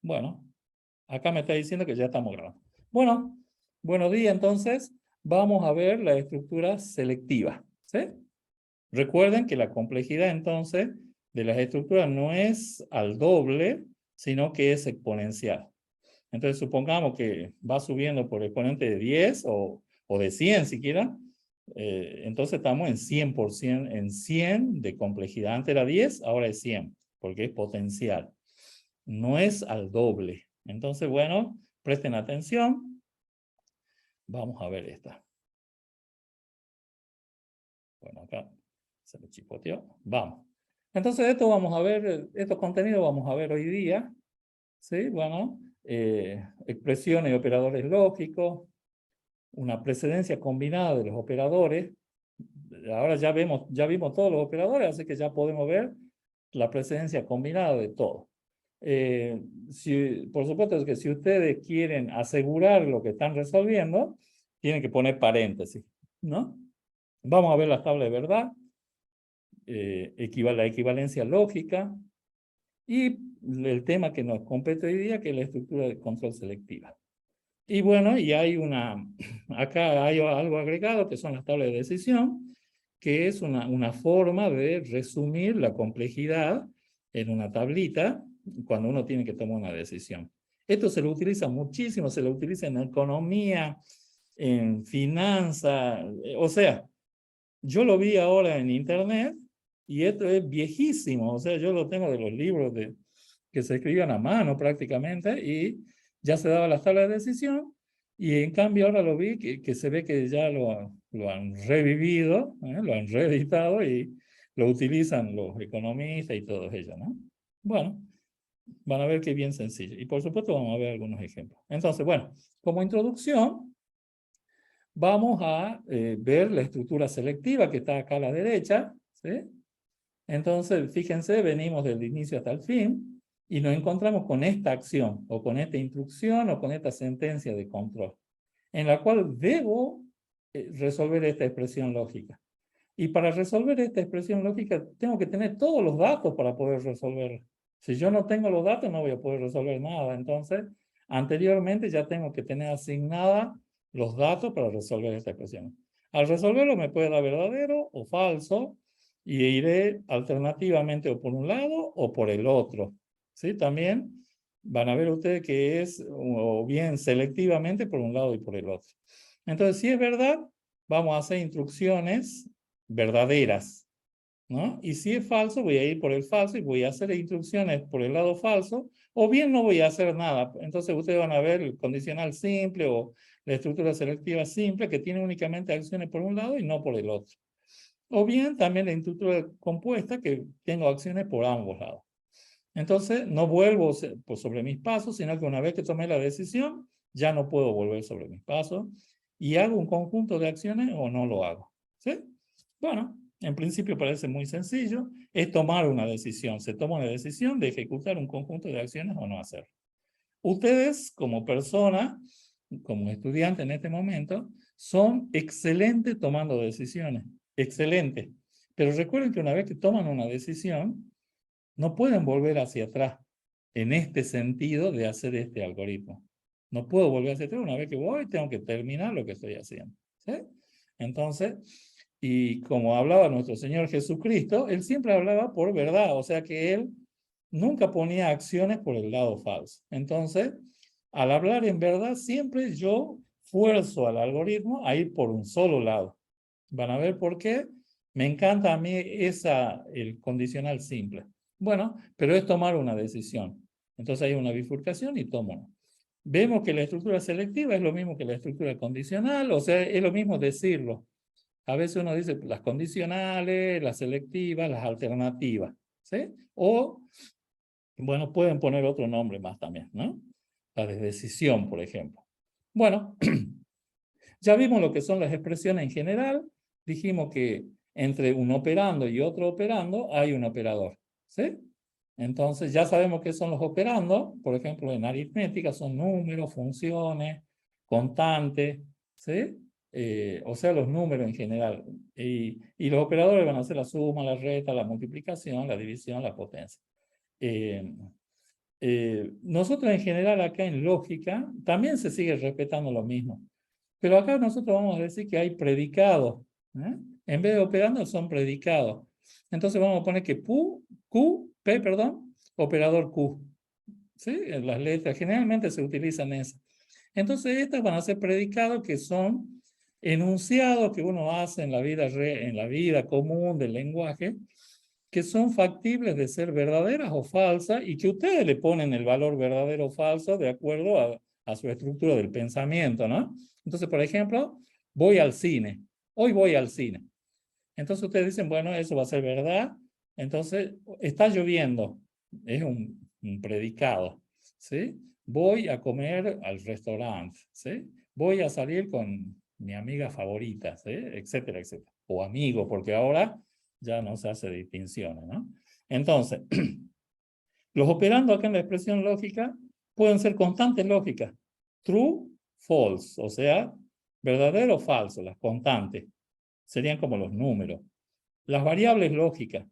Bueno, acá me está diciendo que ya estamos grabando. Bueno, buenos días entonces. Vamos a ver la estructura selectiva. ¿Sí? Recuerden que la complejidad entonces de las estructuras no es al doble, sino que es exponencial. Entonces supongamos que va subiendo por exponente de 10 o de 100 siquiera. Entonces estamos en 100%, en 100 de complejidad. Antes era 10, ahora es 100, porque es potencial. No es al doble. Entonces, bueno, presten atención. Vamos a ver esta. Bueno, acá se me chipoteó. Vamos. Entonces, esto vamos a ver, estos contenidos vamos a ver hoy día. ¿Sí? Bueno, expresiones y operadores lógicos, una precedencia combinada de los operadores. Ahora ya vimos todos los operadores, así que ya podemos ver la precedencia combinada de todo. Por supuesto que si ustedes quieren asegurar lo que están resolviendo, tienen que poner paréntesis, ¿no? Vamos a ver las tablas de verdad, la equivalencia lógica y el tema que nos compete hoy día, que es la estructura de control selectiva. Y bueno, y acá hay algo agregado que son las tablas de decisión, que es una forma de resumir la complejidad en una tablita cuando uno tiene que tomar una decisión. Esto se lo utiliza muchísimo, se lo utiliza en economía, en finanzas, o sea, yo lo vi ahora en internet y esto es viejísimo, o sea, yo lo tengo de los libros que se escribían a mano prácticamente y ya se daba las tablas de decisión y en cambio ahora lo vi que se ve que ya lo han revivido, lo han reeditado y lo utilizan los economistas y todos ellos, ¿no? Bueno, van a ver que es bien sencillo. Y por supuesto vamos a ver algunos ejemplos. Entonces, bueno, como introducción, vamos a ver la estructura selectiva que está acá a la derecha, ¿sí? Entonces, fíjense, venimos del inicio hasta el fin y nos encontramos con esta acción, o con esta instrucción, o con esta sentencia de control, en la cual debo resolver esta expresión lógica. Y para resolver esta expresión lógica, tengo que tener todos los datos para poder resolverla. Si yo no tengo los datos, no voy a poder resolver nada. Entonces, anteriormente ya tengo que tener asignada los datos para resolver esta expresión. Al resolverlo me puede dar verdadero o falso, y iré alternativamente o por un lado o por el otro. ¿Sí? También van a ver ustedes que es o bien selectivamente por un lado y por el otro. Entonces, si es verdad, vamos a hacer instrucciones verdaderas, ¿no? Y si es falso, voy a ir por el falso y voy a hacer instrucciones por el lado falso, o bien no voy a hacer nada. Entonces ustedes van a ver el condicional simple o la estructura selectiva simple que tiene únicamente acciones por un lado y no por el otro. O bien también la estructura compuesta que tengo acciones por ambos lados. Entonces no vuelvo sobre mis pasos, sino que una vez que tomé la decisión, ya no puedo volver sobre mis pasos y hago un conjunto de acciones o no lo hago. ¿Sí? Bueno, en principio parece muy sencillo, es tomar una decisión. Se toma una decisión de ejecutar un conjunto de acciones o no hacerlo. Ustedes, como persona, como estudiante en este momento, son excelentes tomando decisiones. Excelentes. Pero recuerden que una vez que toman una decisión, no pueden volver hacia atrás en este sentido de hacer este algoritmo. No puedo volver hacia atrás. Una vez que voy, tengo que terminar lo que estoy haciendo. ¿Sí? Entonces, y como hablaba nuestro Señor Jesucristo, Él siempre hablaba por verdad, o sea que Él nunca ponía acciones por el lado falso. Entonces, al hablar en verdad, siempre yo fuerzo al algoritmo a ir por un solo lado. Van a ver por qué. Me encanta a mí el condicional simple. Bueno, pero es tomar una decisión. Entonces hay una bifurcación y tomo una. Vemos que la estructura selectiva es lo mismo que la estructura condicional, o sea, es lo mismo decirlo. A veces uno dice las condicionales, las selectivas, las alternativas, ¿sí? O, bueno, pueden poner otro nombre más también, ¿no? La de decisión, por ejemplo. Bueno, ya vimos lo que son las expresiones en general. Dijimos que entre un operando y otro operando hay un operador, ¿sí? Entonces ya sabemos qué son los operandos. Por ejemplo, en aritmética son números, funciones, constantes, ¿sí? O sea, los números en general. Y los operadores van a ser la suma, la resta, la multiplicación, la división, la potencia. nosotros en general acá en lógica también se sigue respetando lo mismo. Pero acá nosotros vamos a decir que hay predicados. ¿Eh? En vez de operando son predicados. Entonces vamos a poner que P, perdón, operador Q. ¿Sí? Las letras generalmente se utilizan esas. Entonces estas van a ser predicados que son enunciados que uno hace en la vida común del lenguaje, que son factibles de ser verdaderas o falsas y que ustedes le ponen el valor verdadero o falso de acuerdo a su estructura del pensamiento, ¿no? Entonces, por ejemplo, voy al cine. Hoy voy al cine. Entonces ustedes dicen, bueno, eso va a ser verdad. Entonces, está lloviendo. Es un predicado, ¿sí? Voy a comer al restaurante, ¿sí? Voy a salir con mi amiga favorita, ¿sí? Etcétera, etcétera. O amigo, porque ahora ya no se hace distinciones, ¿no? Entonces, los operandos acá en la expresión lógica pueden ser constantes lógicas. True, false, o sea, verdadero o falso, las constantes. Serían como los números. Las variables lógicas,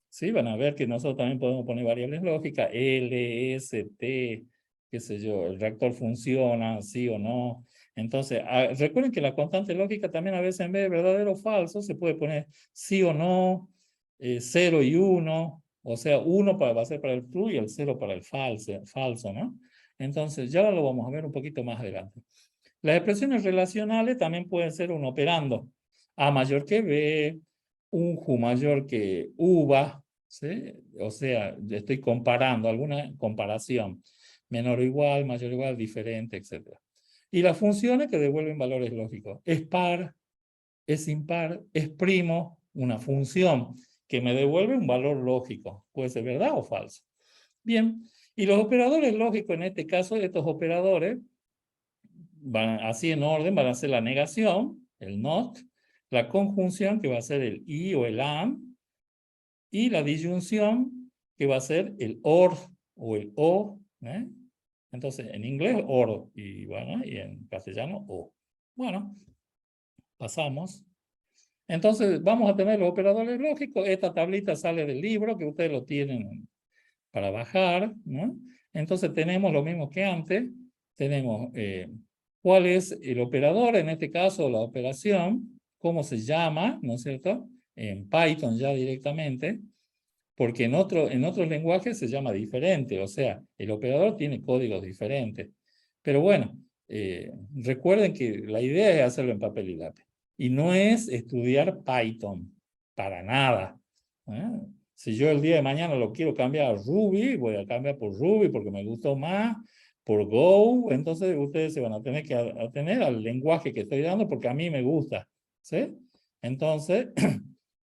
¿sí? Van a ver que nosotros también podemos poner variables lógicas, L, S, T, qué sé yo, el reactor funciona, sí o no. Entonces, recuerden que la constante lógica también a veces en vez de verdadero o falso se puede poner sí o no, 0 y 1, o sea, 1 va a ser para el true y el 0 para el falso, ¿no? Entonces, ya lo vamos a ver un poquito más adelante. Las expresiones relacionales también pueden ser un operando. A mayor que B, un Ju mayor que uva, ¿sí? O sea, estoy comparando, alguna comparación. Menor o igual, mayor o igual, diferente, etc. Y las funciones que devuelven valores lógicos. Es par, es impar, es primo, una función que me devuelve un valor lógico. Puede ser verdad o falso. Bien, y los operadores lógicos, en este caso, estos operadores, van así en orden, van a ser la negación, el not, la conjunción, que va a ser el y o el and, y la disyunción, que va a ser el or o el o. ¿Eh? Entonces, en inglés, or, y bueno, y en castellano, o. Bueno, pasamos. Entonces, vamos a tener los operadores lógicos. Esta tablita sale del libro, que ustedes lo tienen para bajar, ¿no? Entonces, tenemos lo mismo que antes. Tenemos cuál es el operador, en este caso, la operación, cómo se llama, ¿no es cierto? En Python ya directamente, porque en otros lenguajes se llama diferente, o sea, el operador tiene códigos diferentes. Pero bueno, recuerden que la idea es hacerlo en papel y lápiz. Y no es estudiar Python, para nada. ¿Eh? Si yo el día de mañana lo quiero cambiar a Ruby, voy a cambiar por Ruby porque me gustó más, por Go, entonces ustedes se van a tener que atener al lenguaje que estoy dando porque a mí me gusta. ¿Sí? Entonces,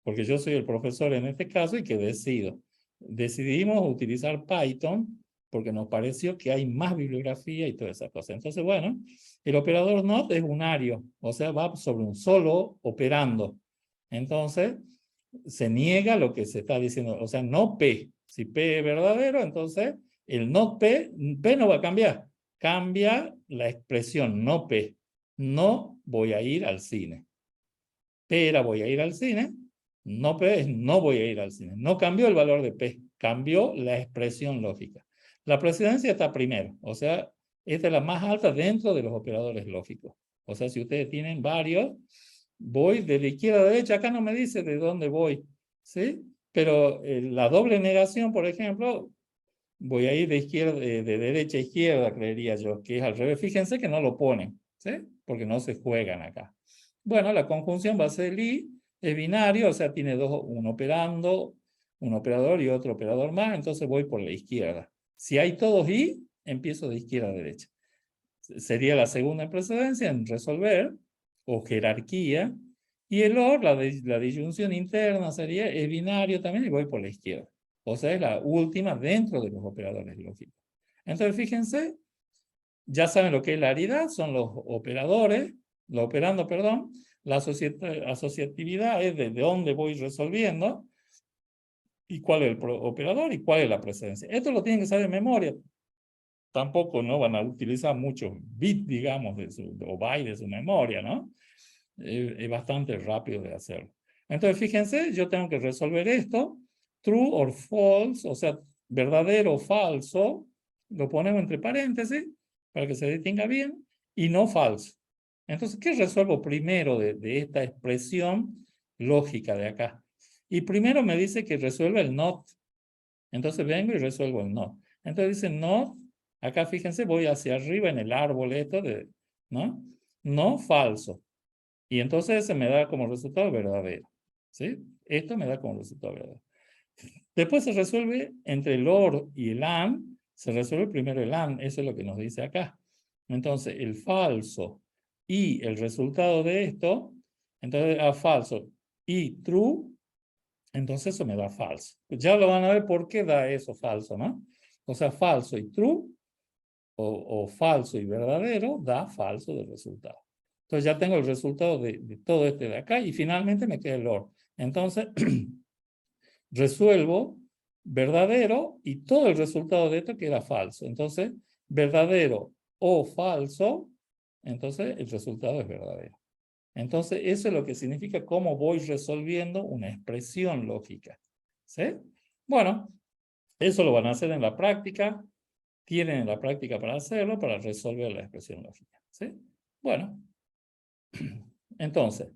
porque yo soy el profesor en este caso y que decido. Decidimos utilizar Python porque nos pareció que hay más bibliografía y toda esa cosa. Entonces, bueno, el operador not es unario, o sea, va sobre un solo operando. Entonces, se niega lo que se está diciendo, o sea, no P. Si P es verdadero, entonces el not P, P no va a cambiar. Cambia la expresión no P. No voy a ir al cine. P era voy a ir al cine, no P es no voy a ir al cine. No cambió el valor de P, cambió la expresión lógica. La precedencia está primero, o sea, esta es la más alta dentro de los operadores lógicos. O sea, si ustedes tienen varios, voy de la izquierda a la derecha, acá no me dice de dónde voy, ¿sí? Pero la doble negación, por ejemplo, voy a ir de izquierda, de derecha a izquierda, creería yo, que es al revés. Fíjense que no lo ponen, ¿sí? Porque no se juegan acá. Bueno, la conjunción va a ser i, es binario, o sea, tiene un operador y otro operador más, entonces voy por la izquierda. Si hay todos i, empiezo de izquierda a derecha. Sería la segunda en precedencia en resolver, o jerarquía, y el OR, la disyunción interna sería, es binario también y voy por la izquierda. O sea, es la última dentro de los operadores lógicos. Entonces, fíjense, ya saben lo que es la aridad, son los operadores, lo operando, perdón, la asociatividad es de dónde voy resolviendo, y cuál es el operador y cuál es la precedencia. Esto lo tienen que saber de memoria. Tampoco no van a utilizar muchos bits, digamos, o bytes de su memoria, ¿no? Es bastante rápido de hacerlo. Entonces, fíjense, yo tengo que resolver esto, true or false, o sea, verdadero o falso, lo ponemos entre paréntesis para que se distinga bien, y no falso. Entonces, ¿qué resuelvo primero de esta expresión lógica de acá? Y primero me dice que resuelve el not. Entonces vengo y resuelvo el not. Entonces dice not, acá fíjense, voy hacia arriba en el árbol esto de, ¿no? No falso. Y entonces se me da como resultado verdadero. ¿Sí? Esto me da como resultado verdadero. Después se resuelve entre el OR y el AND, se resuelve primero el AND, eso es lo que nos dice acá. Entonces, el falso y el resultado de esto, entonces a falso y true, entonces eso me da falso. Ya lo van a ver por qué da eso falso, ¿no? O sea, falso y true, o falso y verdadero, da falso de resultado. Entonces ya tengo el resultado de todo este de acá y finalmente me queda el OR. Entonces, resuelvo verdadero y todo el resultado de esto queda falso. Entonces, verdadero o falso, entonces el resultado es verdadero. Entonces, eso es lo que significa cómo voy resolviendo una expresión lógica. ¿Sí? Bueno, eso lo van a hacer en la práctica. Tienen la práctica para hacerlo, para resolver la expresión lógica. ¿Sí? Bueno, entonces,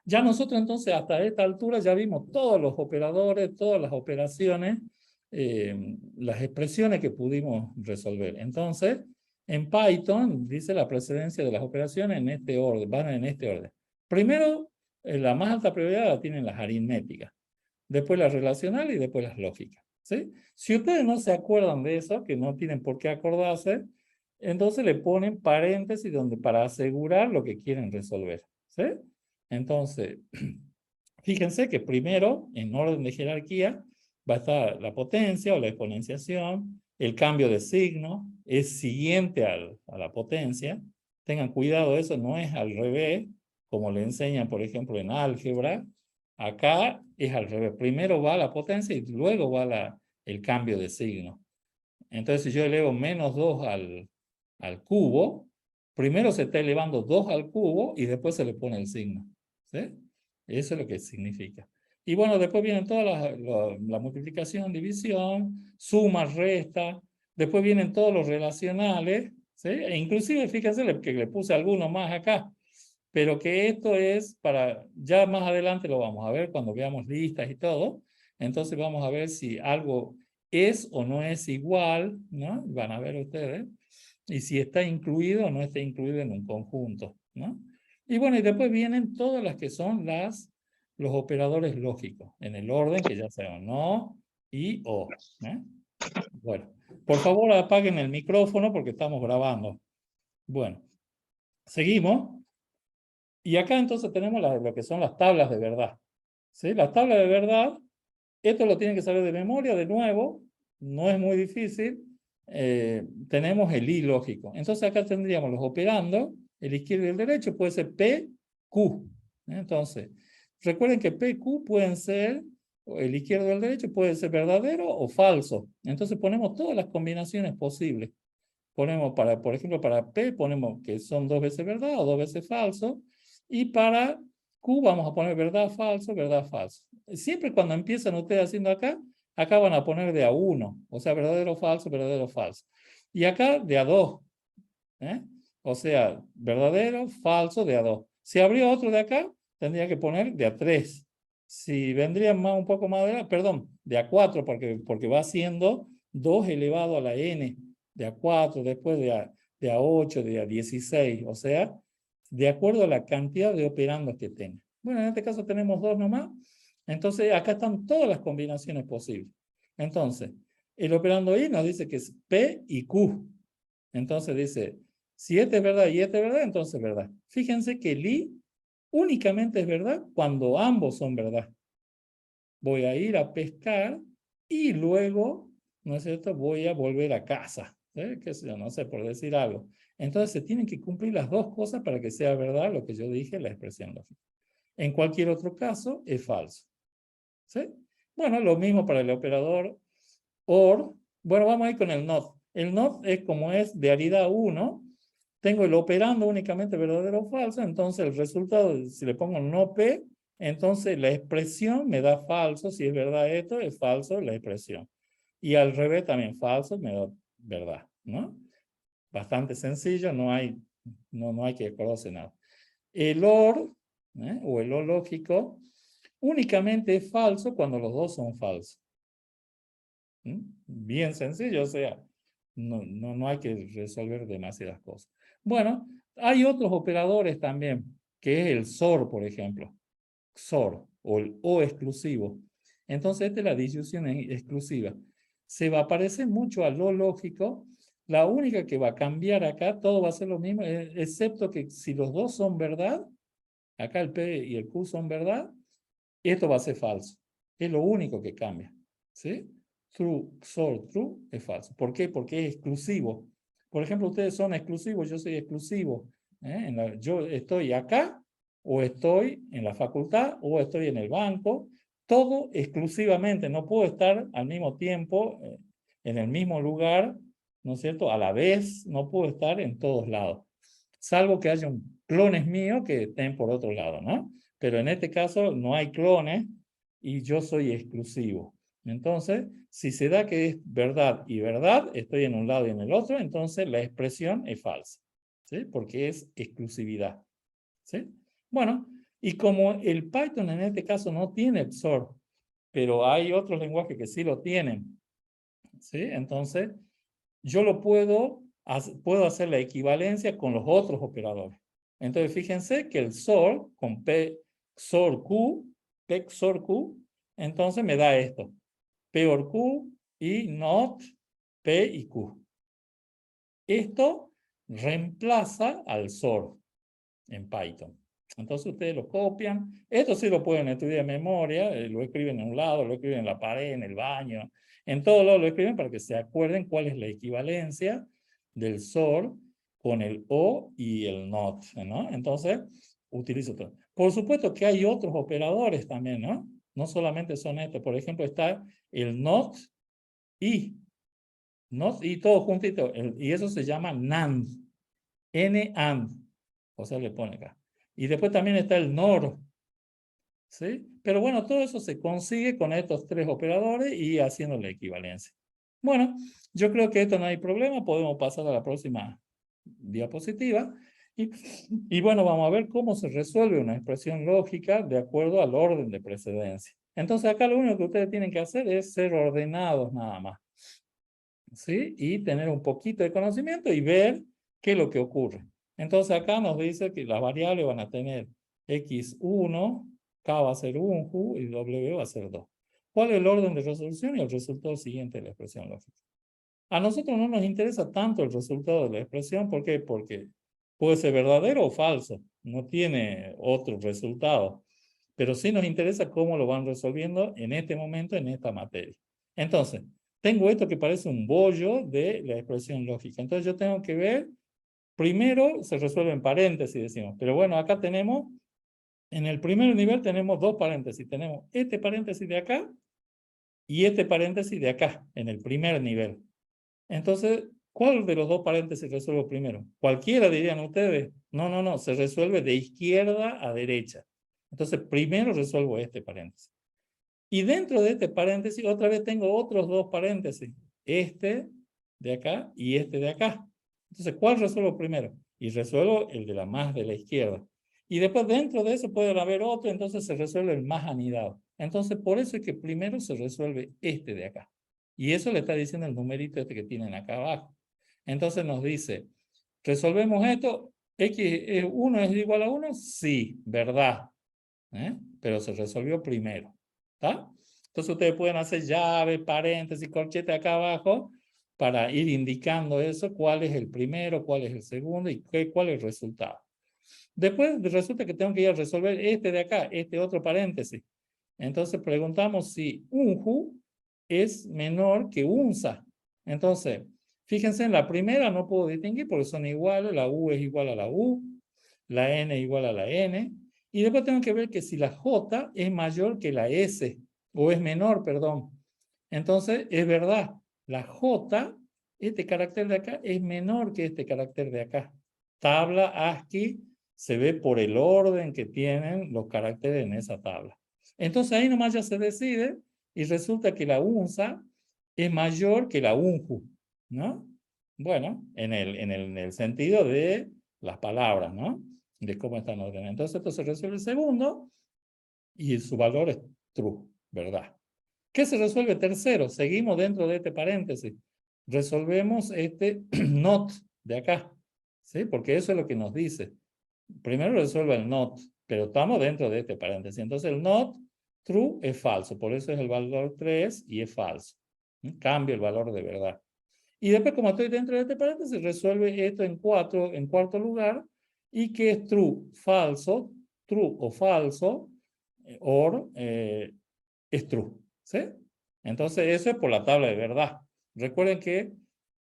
ya nosotros entonces hasta esta altura ya vimos todos los operadores, todas las operaciones, las expresiones que pudimos resolver. Entonces, en Python dice la precedencia de las operaciones en este orden, van en este orden. Primero, la más alta prioridad la tienen las aritméticas, después las relacionales y después las lógicas. ¿Sí? Si ustedes no se acuerdan de eso, que no tienen por qué acordarse, entonces le ponen paréntesis donde, para asegurar lo que quieren resolver. ¿Sí? Entonces, fíjense que primero, en orden de jerarquía, va a estar la potencia o la exponenciación, el cambio de signo es siguiente a la potencia. Tengan cuidado, eso no es al revés, como le enseñan, por ejemplo, en álgebra. Acá es al revés. Primero va la potencia y luego va el cambio de signo. Entonces, si yo elevo menos 2 al cubo, primero se está elevando 2 al cubo y después se le pone el signo. ¿Sí? Eso es lo que significa. Y bueno, después vienen todas la multiplicación, división, suma, resta. Después vienen todos los relacionales. ¿Sí? E inclusive, fíjense que le puse algunos más acá. Pero que esto es para, ya más adelante lo vamos a ver cuando veamos listas y todo. Entonces vamos a ver si algo es o no es igual, ¿no? Van a ver ustedes. Y si está incluido o no está incluido en un conjunto, ¿no? Y bueno, y después vienen todas las que son los operadores lógicos, en el orden que ya saben, no y o. ¿Eh? Bueno, por favor apaguen el micrófono porque estamos grabando. Bueno, seguimos. Y acá entonces tenemos lo que son las tablas de verdad. ¿Sí? Las tablas de verdad, esto lo tienen que saber de memoria, de nuevo, no es muy difícil. Tenemos el i lógico. Entonces acá tendríamos los operandos, el izquierdo y el derecho puede ser P, Q. Entonces, recuerden que P, Q pueden ser, el izquierdo y el derecho puede ser verdadero o falso. Entonces ponemos todas las combinaciones posibles. Ponemos por ejemplo, para P ponemos que son 2 veces verdad o 2 veces falso. Y para Q vamos a poner verdad, falso, verdad, falso. Siempre cuando empiezan ustedes haciendo acá, acá van a poner de a 1. O sea, verdadero, falso, falso. Y acá de a 2. ¿Eh? O sea, verdadero, falso, de a 2. Si abrió otro de acá, tendría que poner de a 3. Si vendría más, un poco más adelante, perdón, de a 4, porque va siendo 2 elevado a la n, de a 4, después de a 8, de a 16, o sea, de acuerdo a la cantidad de operandos que tenga. Bueno, en este caso tenemos 2 nomás, entonces acá están todas las combinaciones posibles. Entonces, el operando i nos dice que es P y Q. Entonces dice, si este es verdad y este es verdad, entonces es verdad. Fíjense que el i únicamente es verdad cuando ambos son verdad. Voy a ir a pescar y luego, ¿no es cierto?, voy a volver a casa. ¿Qué sé yo? No sé, por decir algo. Entonces se tienen que cumplir las dos cosas para que sea verdad lo que yo dije, la expresión lógica. En cualquier otro caso, es falso. ¿Sí? Bueno, lo mismo para el operador OR. Bueno, vamos a ir con el NOT. El NOT es como es de aridad 1. Tengo el operando únicamente verdadero o falso, entonces el resultado, si le pongo no P, entonces la expresión me da falso. Si es verdad esto, es falso la expresión. Y al revés también falso, me da verdad, ¿no? Bastante sencillo, no hay que acordarse nada. El OR, o el OR lógico, únicamente es falso cuando los dos son falsos. Bien sencillo, o sea, no hay que resolver demasiadas cosas. Bueno, hay otros operadores también, que es el SOR, por ejemplo. SOR, o el O exclusivo. Entonces, esta es la disyunción exclusiva. Se va a parecer mucho al O lógico. La única que va a cambiar acá, todo va a ser lo mismo, excepto que si los dos son verdad, acá el P y el Q son verdad, esto va a ser falso. Es lo único que cambia. ¿Sí? True, XOR, true, es falso. ¿Por qué? Porque es exclusivo. Por ejemplo, ustedes son exclusivos, yo soy exclusivo. Yo estoy acá, o estoy en la facultad, o estoy en el banco. Todo exclusivamente. No puedo estar al mismo tiempo en el mismo lugar, ¿no es cierto? A la vez, no puedo estar en todos lados. Salvo que haya clones míos que estén por otro lado, ¿no? Pero en este caso no hay clones y yo soy exclusivo. Entonces, si se da que es verdad y verdad, estoy en un lado y en el otro, entonces la expresión es falsa, ¿sí? Porque es exclusividad, ¿sí? Bueno, y como el Python en este caso no tiene XOR, pero hay otros lenguajes que sí lo tienen, ¿sí? Entonces, yo lo puedo hacer la equivalencia con los otros operadores. Entonces, fíjense que el SOR con P XOR Q, P XOR Q, entonces me da esto. P OR Q y NOT P y Q. Esto reemplaza al SOR en Python. Entonces ustedes lo copian. Esto sí lo pueden estudiar de memoria. Lo escriben en un lado, lo escriben en la pared, en el baño. En todos lados lo escriben para que se acuerden cuál es la equivalencia del SOR con el O y el NOT, ¿no? Entonces, utilizo todo. Por supuesto que hay otros operadores también, ¿no? No solamente son estos. Por ejemplo, está el NOT y. NOT y todo juntito. Y eso se llama NAND. N-AND. O sea, le pone acá. Y después también está el NOR. ¿Sí? Pero bueno, todo eso se consigue con estos tres operadores y haciendo la equivalencia. Bueno, yo creo que esto no hay problema. Podemos pasar a la próxima diapositiva. Y bueno, vamos a ver cómo se resuelve una expresión lógica de acuerdo al orden de precedencia. Entonces acá lo único que ustedes tienen que hacer es ser ordenados nada más. ¿Sí? Y tener un poquito de conocimiento y ver qué es lo que ocurre. Entonces acá nos dice que las variables van a tener x1, k va a ser 1 y w va a ser 2. ¿Cuál es el orden de resolución? Y el resultado siguiente de la expresión lógica. A nosotros no nos interesa tanto el resultado de la expresión. ¿Por qué? Porque puede ser verdadero o falso. No tiene otro resultado. Pero sí nos interesa cómo lo van resolviendo en este momento, en esta materia. Entonces, tengo esto que parece un bollo de la expresión lógica. Entonces yo tengo que ver, primero se resuelve en paréntesis, decimos. Pero bueno, acá tenemos, en el primer nivel tenemos dos paréntesis. Tenemos este paréntesis de acá y este paréntesis de acá, en el primer nivel. Entonces, ¿cuál de los dos paréntesis resuelvo primero? Cualquiera, dirían ustedes. No, se resuelve de izquierda a derecha. Entonces, primero resuelvo este paréntesis. Y dentro de este paréntesis, otra vez tengo otros dos paréntesis. Este de acá y este de acá. Entonces, ¿cuál resuelvo primero? Y resuelvo el de la más de la izquierda. Y después dentro de eso puede haber otro, entonces se resuelve el más anidado. Entonces, por eso es que primero se resuelve este de acá. Y eso le está diciendo el numerito este que tienen acá abajo. Entonces nos dice, ¿resolvemos esto? ¿X1 es igual a 1? Sí, verdad. Pero se resolvió primero. ¿Está? Entonces ustedes pueden hacer llave, paréntesis, corchete acá abajo para ir indicando eso, cuál es el primero, cuál es el segundo y cuál es el resultado. Después resulta que tengo que ir a resolver este de acá, este otro paréntesis. Entonces preguntamos si unju es menor que unsa. Entonces, fíjense, en la primera no puedo distinguir porque son iguales, la U es igual a la U, la N es igual a la N, y después tengo que ver que si la J es mayor que la S, o es menor, perdón. Entonces, es verdad, la J, este carácter de acá, es menor que este carácter de acá. Tabla ASCII se ve por el orden que tienen los caracteres en esa tabla. Entonces ahí nomás ya se decide y resulta que la UNSA es mayor que la UNJU, ¿no? Bueno, en el sentido de las palabras, ¿no? De cómo están ordenadas. Entonces esto se resuelve el segundo y su valor es true, ¿verdad? ¿Qué se resuelve tercero? Seguimos dentro de este paréntesis. Resolvemos este not de acá, ¿sí? Porque eso es lo que nos dice. Primero resuelve el not, pero estamos dentro de este paréntesis. Entonces el not true es falso, por eso es el valor 3 y es falso. Cambio el valor de verdad. Y después, como estoy dentro de este paréntesis, resuelve esto en cuarto lugar, y que es true, falso, true o falso, or es true. ¿Sí? Entonces, eso es por la tabla de verdad. Recuerden que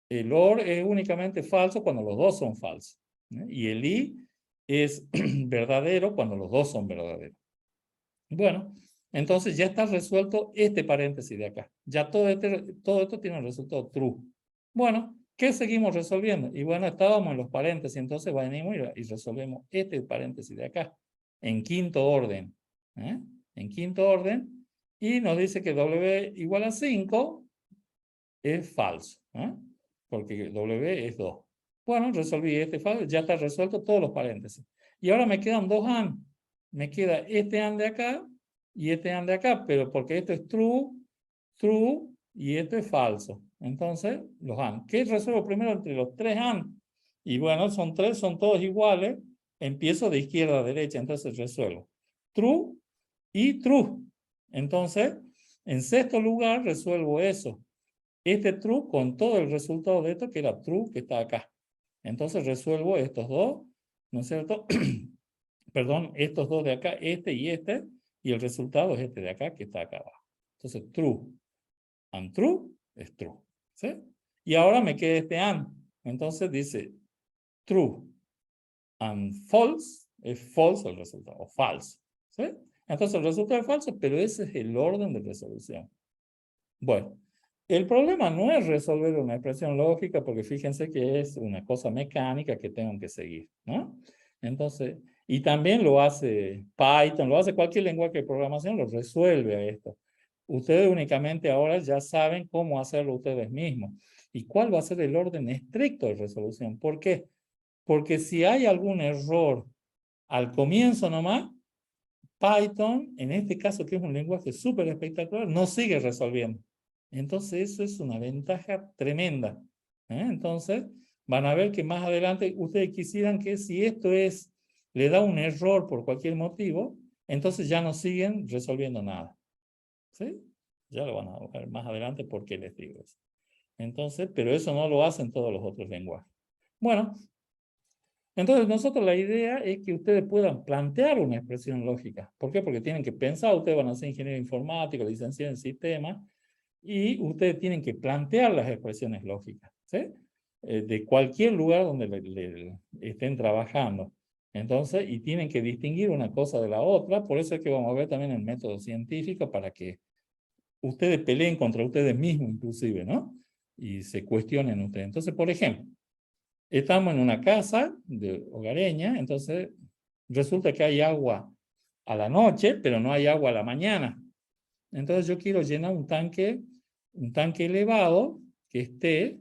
el or es únicamente falso cuando los dos son falsos. Y el i es verdadero cuando los dos son verdaderos. Bueno, entonces ya está resuelto este paréntesis de acá. Ya todo esto tiene un resultado true. Bueno, ¿qué seguimos resolviendo? Y bueno, estábamos en los paréntesis, entonces venimos y resolvemos este paréntesis de acá, en quinto orden. En quinto orden, y nos dice que W igual a 5 es falso, porque W es 2. Bueno, resolví este falso, ya está resuelto todos los paréntesis. Y ahora me quedan dos AND. Me queda este AND de acá y este AND de acá, pero porque esto es true, true, y esto es falso. Entonces, los AND. ¿Qué resuelvo primero entre los tres AND? Y bueno, son tres, son todos iguales. Empiezo de izquierda a derecha, entonces resuelvo. True y true. Entonces, en sexto lugar, resuelvo eso. Este true con todo el resultado de esto, que era true, que está acá. Entonces resuelvo estos dos, ¿no es cierto? Perdón, estos dos de acá, este, y el resultado es este de acá, que está acá abajo. Entonces, true and true es true. ¿Sí? Y ahora me queda este and. Entonces dice true and false, es false el resultado, o falso. ¿Sí? Entonces el resultado es falso, pero ese es el orden de resolución. Bueno, el problema no es resolver una expresión lógica, porque fíjense que es una cosa mecánica que tengo que seguir, ¿no? Entonces, y también lo hace Python, lo hace cualquier lenguaje de programación, lo resuelve a esto. Ustedes únicamente ahora ya saben cómo hacerlo ustedes mismos. ¿Y cuál va a ser el orden estricto de resolución? ¿Por qué? Porque si hay algún error al comienzo nomás, Python, en este caso que es un lenguaje súper espectacular, no sigue resolviendo. Entonces eso es una ventaja tremenda. Entonces van a ver que más adelante ustedes quisieran que si esto le da un error por cualquier motivo, entonces ya no siguen resolviendo nada. ¿Sí? Ya lo van a ver más adelante por qué les digo eso. Entonces, pero eso no lo hacen todos los otros lenguajes. Bueno, entonces nosotros la idea es que ustedes puedan plantear una expresión lógica. ¿Por qué? Porque tienen que pensar, ustedes van a ser ingeniero informático, licenciado en sistemas, y ustedes tienen que plantear las expresiones lógicas, ¿sí? De cualquier lugar donde le estén trabajando. Entonces, y tienen que distinguir una cosa de la otra, por eso es que vamos a ver también el método científico para que ustedes peleen contra ustedes mismos inclusive, ¿no? Y se cuestionen ustedes. Entonces, por ejemplo, estamos en una casa de hogareña, entonces resulta que hay agua a la noche, pero no hay agua a la mañana. Entonces yo quiero llenar un tanque elevado que esté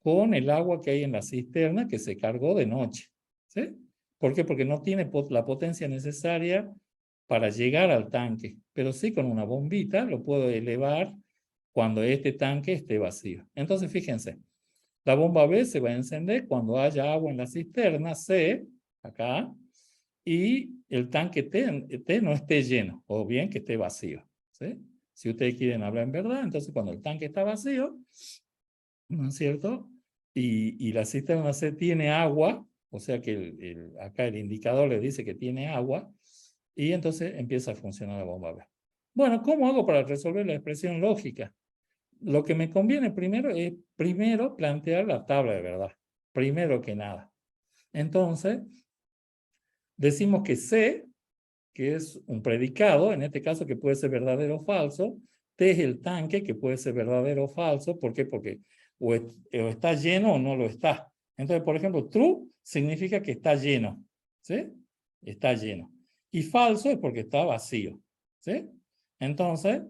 con el agua que hay en la cisterna que se cargó de noche. ¿Sí? ¿Por qué? Porque no tiene la potencia necesaria para llegar al tanque, pero sí con una bombita lo puedo elevar cuando este tanque esté vacío. Entonces fíjense, la bomba B se va a encender cuando haya agua en la cisterna C, acá, y el tanque T no esté lleno, o bien que esté vacío. ¿Sí? Si ustedes quieren hablar en verdad, entonces cuando el tanque está vacío, ¿no es cierto? Y la cisterna C tiene agua, o sea que acá el indicador le dice que tiene agua, y entonces empieza a funcionar la bomba B. Bueno, ¿cómo hago para resolver la expresión lógica? Lo que me conviene primero es plantear la tabla de verdad, primero que nada. Entonces, decimos que C, que es un predicado, en este caso que puede ser verdadero o falso, T es el tanque, que puede ser verdadero o falso. ¿Por qué? Porque o está lleno o no lo está. Entonces, por ejemplo, true significa que está lleno, ¿sí? Está lleno. Y falso es porque está vacío, ¿sí? Entonces,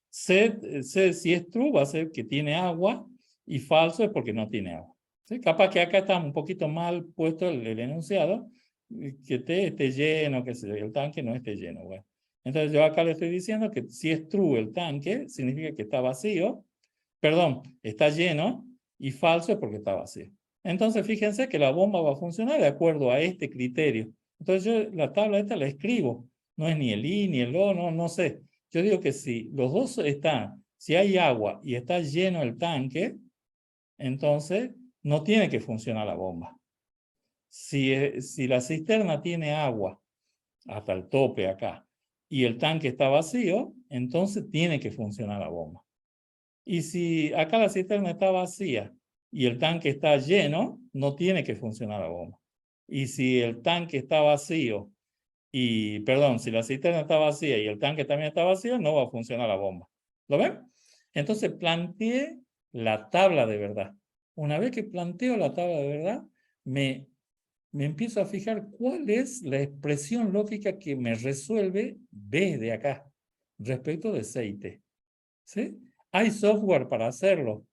C, si es true, va a ser que tiene agua, y falso es porque no tiene agua. ¿Sí? Capaz que acá está un poquito mal puesto el enunciado, que esté lleno, que el tanque no esté lleno. Bueno. Entonces yo acá le estoy diciendo que si es true el tanque, significa que está vacío, perdón, está lleno, y falso es porque está vacío. Entonces fíjense que la bomba va a funcionar de acuerdo a este criterio. Entonces yo la tabla esta la escribo, no es ni el I ni el O, no sé. Yo digo que si los dos están, si hay agua y está lleno el tanque, entonces no tiene que funcionar la bomba. Si la cisterna tiene agua hasta el tope acá y el tanque está vacío, entonces tiene que funcionar la bomba. Y si acá la cisterna está vacía y el tanque está lleno, no tiene que funcionar la bomba. Y si el tanque está vacío y, perdón, si la cisterna está vacía y el tanque también está vacío, no va a funcionar la bomba. ¿Lo ven? Entonces planteé la tabla de verdad. Una vez que planteo la tabla de verdad, me empiezo a fijar cuál es la expresión lógica que me resuelve B de acá, respecto de C y T. ¿Sí? Hay software para hacerlo.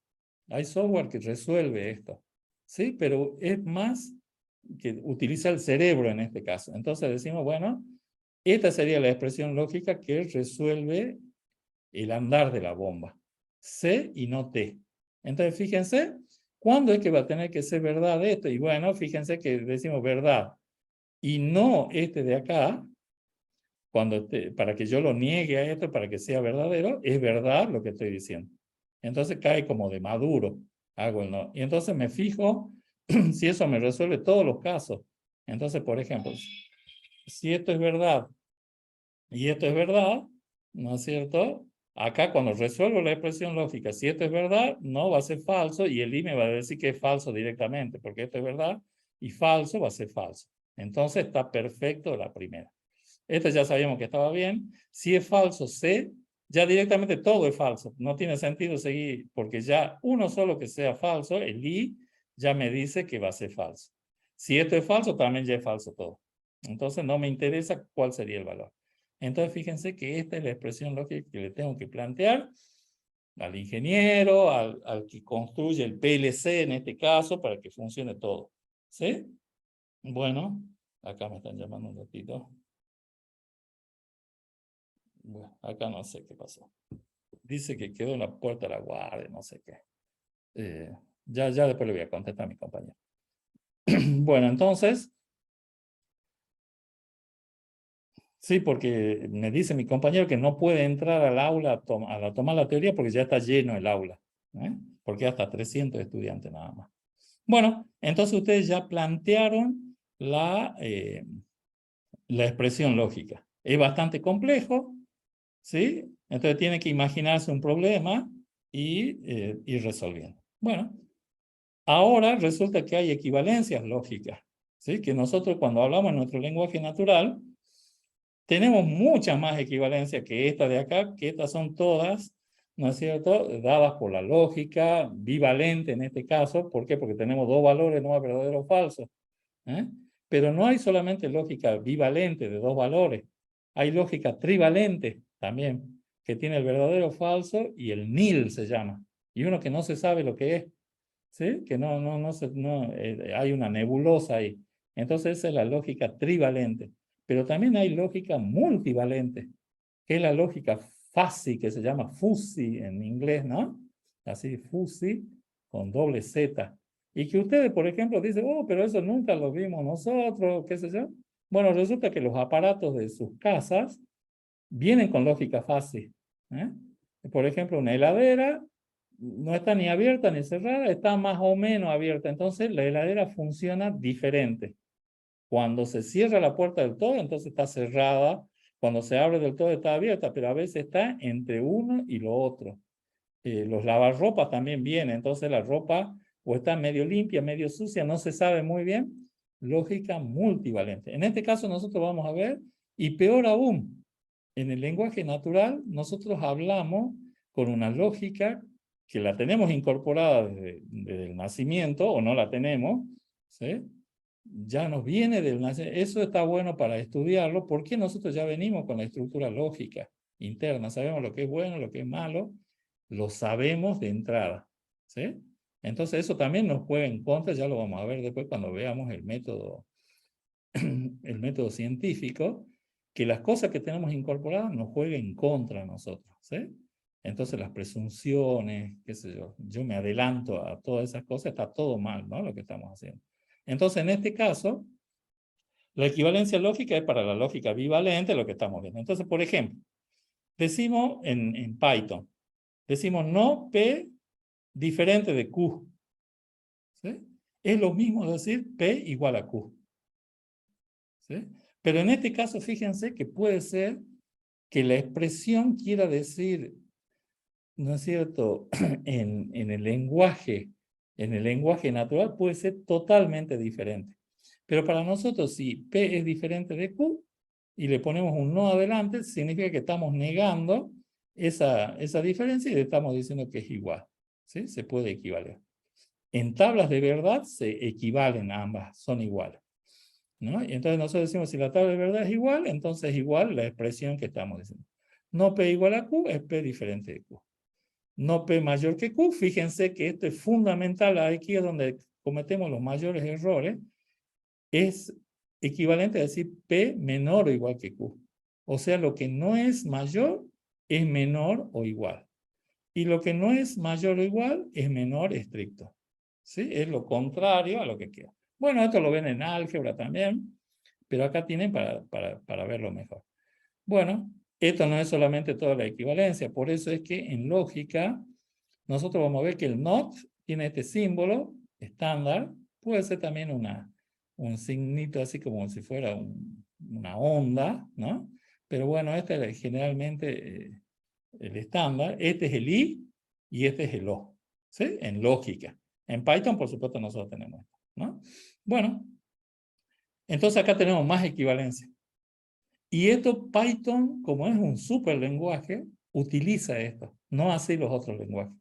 Hay software que resuelve esto. ¿Sí? Pero es más que utiliza el cerebro en este caso. Entonces decimos, bueno, esta sería la expresión lógica que resuelve el andar de la bomba. C y no T. Entonces, fíjense, ¿cuándo es que va a tener que ser verdad esto? Y bueno, fíjense que decimos verdad y no este de acá, para que yo lo niegue a esto, para que sea verdadero, es verdad lo que estoy diciendo. Entonces cae como de maduro, hago el no. Y entonces me fijo si eso me resuelve todos los casos. Entonces, por ejemplo, si esto es verdad y esto es verdad, ¿no es cierto? Acá cuando resuelvo la expresión lógica, si esto es verdad, no va a ser falso y el I me va a decir que es falso directamente, porque esto es verdad y falso va a ser falso. Entonces está perfecto la primera. Esta ya sabíamos que estaba bien. Si es falso C, ya directamente todo es falso. No tiene sentido seguir, porque ya uno solo que sea falso, el I, ya me dice que va a ser falso. Si esto es falso, también ya es falso todo. Entonces no me interesa cuál sería el valor. Entonces fíjense que esta es la expresión lógica que le tengo que plantear al ingeniero, al que construye el PLC en este caso, para que funcione todo. ¿Sí? Bueno, acá me están llamando un ratito. Bueno, acá no sé qué pasó. Dice que quedó en la puerta de la guardia, no sé qué. Ya después le voy a contestar a mi compañero. Bueno, entonces, sí, porque me dice mi compañero que no puede entrar al aula a tomar la teoría porque ya está lleno el aula. Porque hasta 300 estudiantes nada más. Bueno, entonces ustedes ya plantearon la expresión lógica. Es bastante complejo, ¿sí? Entonces tiene que imaginarse un problema y ir resolviendo. Bueno, ahora resulta que hay equivalencias lógicas, ¿sí? Que nosotros cuando hablamos en nuestro lenguaje natural, tenemos muchas más equivalencias que esta de acá, que estas son todas, ¿no es cierto?, dadas por la lógica bivalente en este caso. ¿Por qué? Porque tenemos dos valores, no es verdadero o falso. Pero no hay solamente lógica bivalente de dos valores, hay lógica trivalente también, que tiene el verdadero o falso y el nil se llama, y uno que no se sabe lo que es, ¿sí? Que hay una nebulosa ahí. Entonces esa es la lógica trivalente. Pero también hay lógica multivalente, que es la lógica fuzzy, que se llama fuzzy en inglés, ¿no? Así, fuzzy, con doble Z. Y que ustedes, por ejemplo, dicen, oh, pero eso nunca lo vimos nosotros, qué sé yo. Bueno, resulta que los aparatos de sus casas vienen con lógica fuzzy. Por ejemplo, una heladera no está ni abierta ni cerrada, está más o menos abierta. Entonces, la heladera funciona diferente. Cuando se cierra la puerta del todo, entonces está cerrada. Cuando se abre del todo, está abierta, pero a veces está entre uno y lo otro. Los lavarropas también vienen, entonces la ropa o está medio limpia, medio sucia, no se sabe muy bien. Lógica multivalente. En este caso nosotros vamos a ver, y peor aún, en el lenguaje natural nosotros hablamos con una lógica que la tenemos incorporada desde el nacimiento, o no la tenemos, ¿sí? Ya nos viene del nacimiento. Eso está bueno para estudiarlo, porque nosotros ya venimos con la estructura lógica interna, sabemos lo que es bueno, lo que es malo, lo sabemos de entrada, ¿sí? Entonces eso también nos juega en contra, ya lo vamos a ver después cuando veamos el método científico, que las cosas que tenemos incorporadas nos jueguen en contra a nosotros, ¿sí? Entonces las presunciones, qué sé yo me adelanto a todas esas cosas, está todo mal, ¿no? Lo que estamos haciendo. Entonces en este caso, la equivalencia lógica es para la lógica bivalente, lo que estamos viendo. Entonces, por ejemplo, decimos en Python, decimos no P diferente de Q, ¿sí? Es lo mismo decir P igual a Q, ¿sí? Pero en este caso, fíjense que puede ser que la expresión quiera decir, ¿no es cierto?, en el lenguaje natural puede ser totalmente diferente. Pero para nosotros, si P es diferente de Q y le ponemos un no adelante, significa que estamos negando esa diferencia y le estamos diciendo que es igual, ¿sí? Se puede equivaler. En tablas de verdad se equivalen ambas, son iguales, ¿no? Y entonces nosotros decimos, si la tabla de verdad es igual, entonces es igual la expresión que estamos diciendo. No P igual a Q es P diferente de Q. No P mayor que Q, fíjense que esto es fundamental, aquí es donde cometemos los mayores errores, es equivalente a decir P menor o igual que Q. O sea, lo que no es mayor es menor o igual. Y lo que no es mayor o igual es menor estricto. ¿Sí? Es lo contrario a lo que queda. Bueno, esto lo ven en álgebra también, pero acá tienen para verlo mejor. Bueno, esto no es solamente toda la equivalencia, por eso es que en lógica nosotros vamos a ver que el not tiene este símbolo estándar, puede ser también un signito así como si fuera una onda, ¿no? Pero bueno, este es generalmente el estándar, este es el i y este es el o, ¿sí? En lógica. En Python, por supuesto, nosotros tenemos esto, ¿no? Bueno, entonces acá tenemos más equivalencia. Y esto Python, como es un super lenguaje, utiliza esto, no así los otros lenguajes.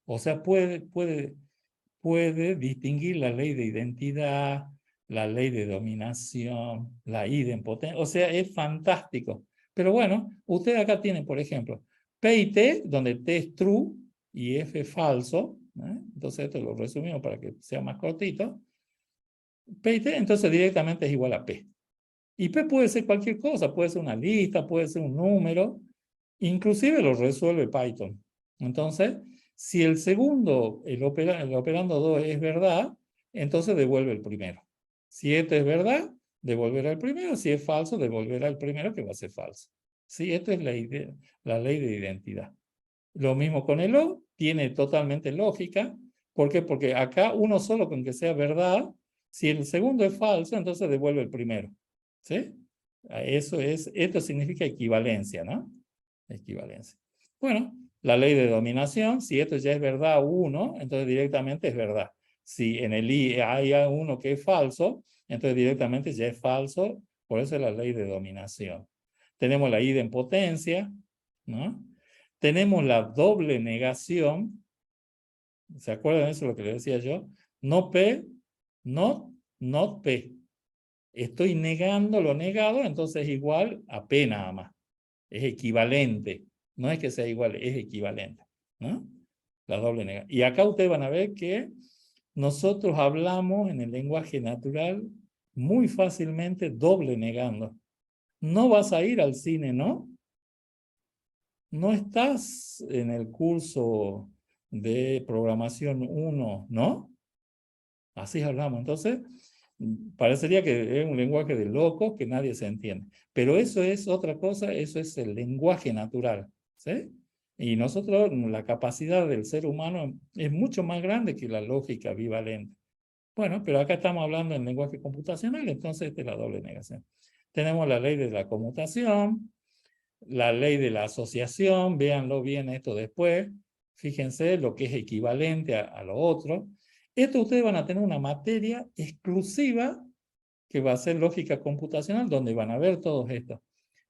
O sea, puede distinguir la ley de identidad, la ley de dominación, la idempotencia. O sea, es fantástico. Pero bueno, ustedes acá tienen, por ejemplo, P y T, donde T es true y F es falso. Entonces esto lo resumimos para que sea más cortito. P y T, entonces directamente es igual a P. Y P puede ser cualquier cosa, puede ser una lista, puede ser un número, inclusive lo resuelve Python. Entonces, si el segundo, el operando 2 es verdad, entonces devuelve el primero. Si este es verdad, devolverá el primero. Si es falso, devolverá el primero, que va a ser falso. Sí, esta es la ley de identidad. Lo mismo con el O, tiene totalmente lógica. ¿Por qué? Porque acá uno solo con que sea verdad, si el segundo es falso, entonces devuelve el primero. ¿Sí? Esto significa equivalencia, ¿no? Equivalencia. Bueno, la ley de dominación, si esto ya es verdad uno, entonces directamente es verdad. Si en el i hay uno que es falso, entonces directamente ya es falso, por eso es la ley de dominación. Tenemos la idempotencia, ¿no? Tenemos la doble negación, ¿se acuerdan de eso lo que les decía yo? No P, not P. Estoy negando lo negado, entonces es igual a P nada más. Es equivalente. No es que sea igual, es equivalente, ¿no? La doble negación. Y acá ustedes van a ver que nosotros hablamos en el lenguaje natural muy fácilmente doble negando. No vas a ir al cine, ¿no? No estás en el curso de programación 1, ¿no? Así hablamos. Entonces, parecería que es un lenguaje de locos que nadie se entiende. Pero eso es otra cosa, eso es el lenguaje natural, ¿sí? Y nosotros, la capacidad del ser humano es mucho más grande que la lógica bivalente. Bueno, pero acá estamos hablando en lenguaje computacional, entonces esta es la doble negación. Tenemos la ley de la conmutación, la ley de la asociación, véanlo bien esto después, fíjense lo que es equivalente a lo otro. Esto ustedes van a tener una materia exclusiva que va a ser lógica computacional, donde van a ver todo esto.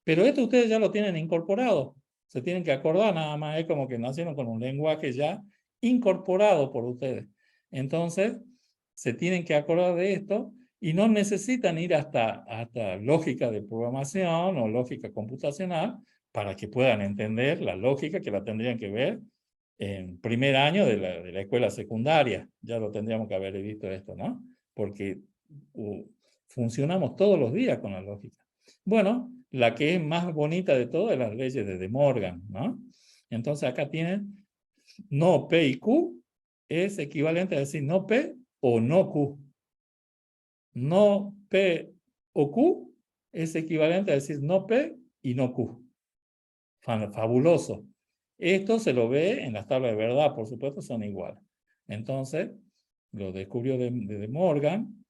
Pero esto ustedes ya lo tienen incorporado, se tienen que acordar nada más, es como que nacieron con un lenguaje ya incorporado por ustedes. Entonces, se tienen que acordar de esto y no necesitan ir hasta lógica de programación o lógica computacional para que puedan entender la lógica que la tendrían que ver en primer año de la escuela secundaria. Ya lo tendríamos que haber visto esto, ¿no? Porque funcionamos todos los días con la lógica. Bueno, la que es más bonita de todas es las leyes de De Morgan, ¿no? Entonces acá tienen no P y Q es equivalente a decir no P o no Q. No P o Q es equivalente a decir no P y no Q. Fabuloso. Esto se lo ve en las tablas de verdad, por supuesto, son iguales. Entonces, lo descubrió de Morgan,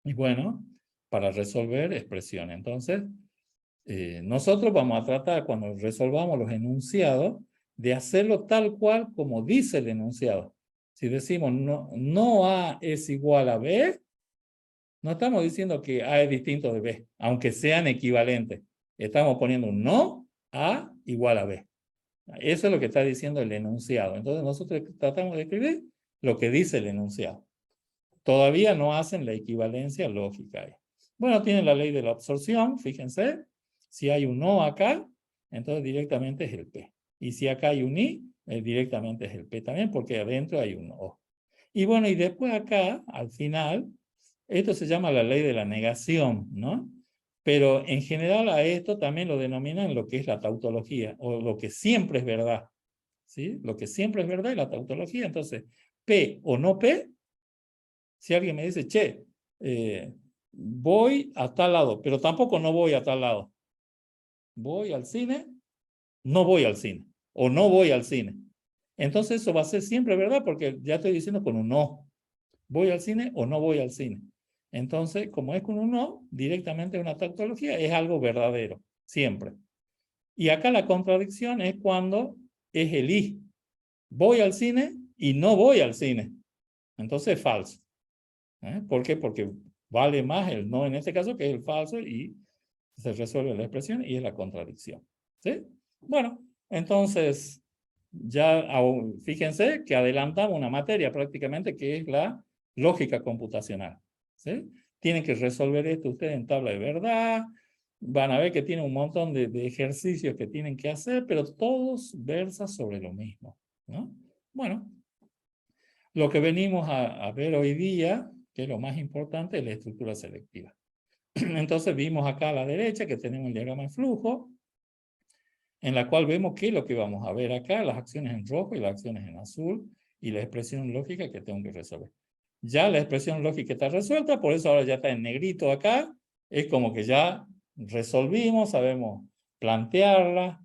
y bueno, para resolver expresiones. Entonces, nosotros vamos a tratar, cuando resolvamos los enunciados, de hacerlo tal cual como dice el enunciado. Si decimos no A es igual a B, no estamos diciendo que A es distinto de B, aunque sean equivalentes. Estamos poniendo un no A igual a B. Eso es lo que está diciendo el enunciado. Entonces nosotros tratamos de escribir lo que dice el enunciado. Todavía no hacen la equivalencia lógica ahí. Bueno, tienen la ley de la absorción, fíjense. Si hay un no acá, entonces directamente es el P. Y si acá hay un I, directamente es el P también, porque adentro hay un O. Y bueno, y después acá, al final, esto se llama la ley de la negación, ¿no? Pero en general a esto también lo denominan lo que es la tautología, o lo que siempre es verdad, ¿sí? Lo que siempre es verdad es la tautología. Entonces, P o no P, si alguien me dice, che, voy a tal lado, pero tampoco no voy a tal lado. Voy al cine, no voy al cine, o no voy al cine. Entonces eso va a ser siempre verdad porque ya estoy diciendo con un no. ¿Voy al cine o no voy al cine? Entonces, como es con un no, directamente una tautología es algo verdadero, siempre. Y acá la contradicción es cuando es el y. Voy al cine y no voy al cine. Entonces es falso. ¿Por qué? Porque vale más el no en este caso que el falso y se resuelve la expresión y es la contradicción. ¿Sí? Bueno, entonces ya fíjense que adelantamos una materia prácticamente que es la lógica computacional. ¿Sí? Tienen que resolver esto ustedes en tabla de verdad. Van a ver que tiene un montón de ejercicios que tienen que hacer, pero todos versan sobre lo mismo, ¿no? Bueno, lo que venimos a ver hoy día, que es lo más importante, es la estructura selectiva. Entonces vimos acá a la derecha que tenemos el diagrama de flujo, en la cual vemos qué es lo que vamos a ver acá, las acciones en rojo y las acciones en azul, y la expresión lógica que tengo que resolver. Ya la expresión lógica está resuelta, por eso ahora ya está en negrito acá, es como que ya resolvimos, sabemos plantearla,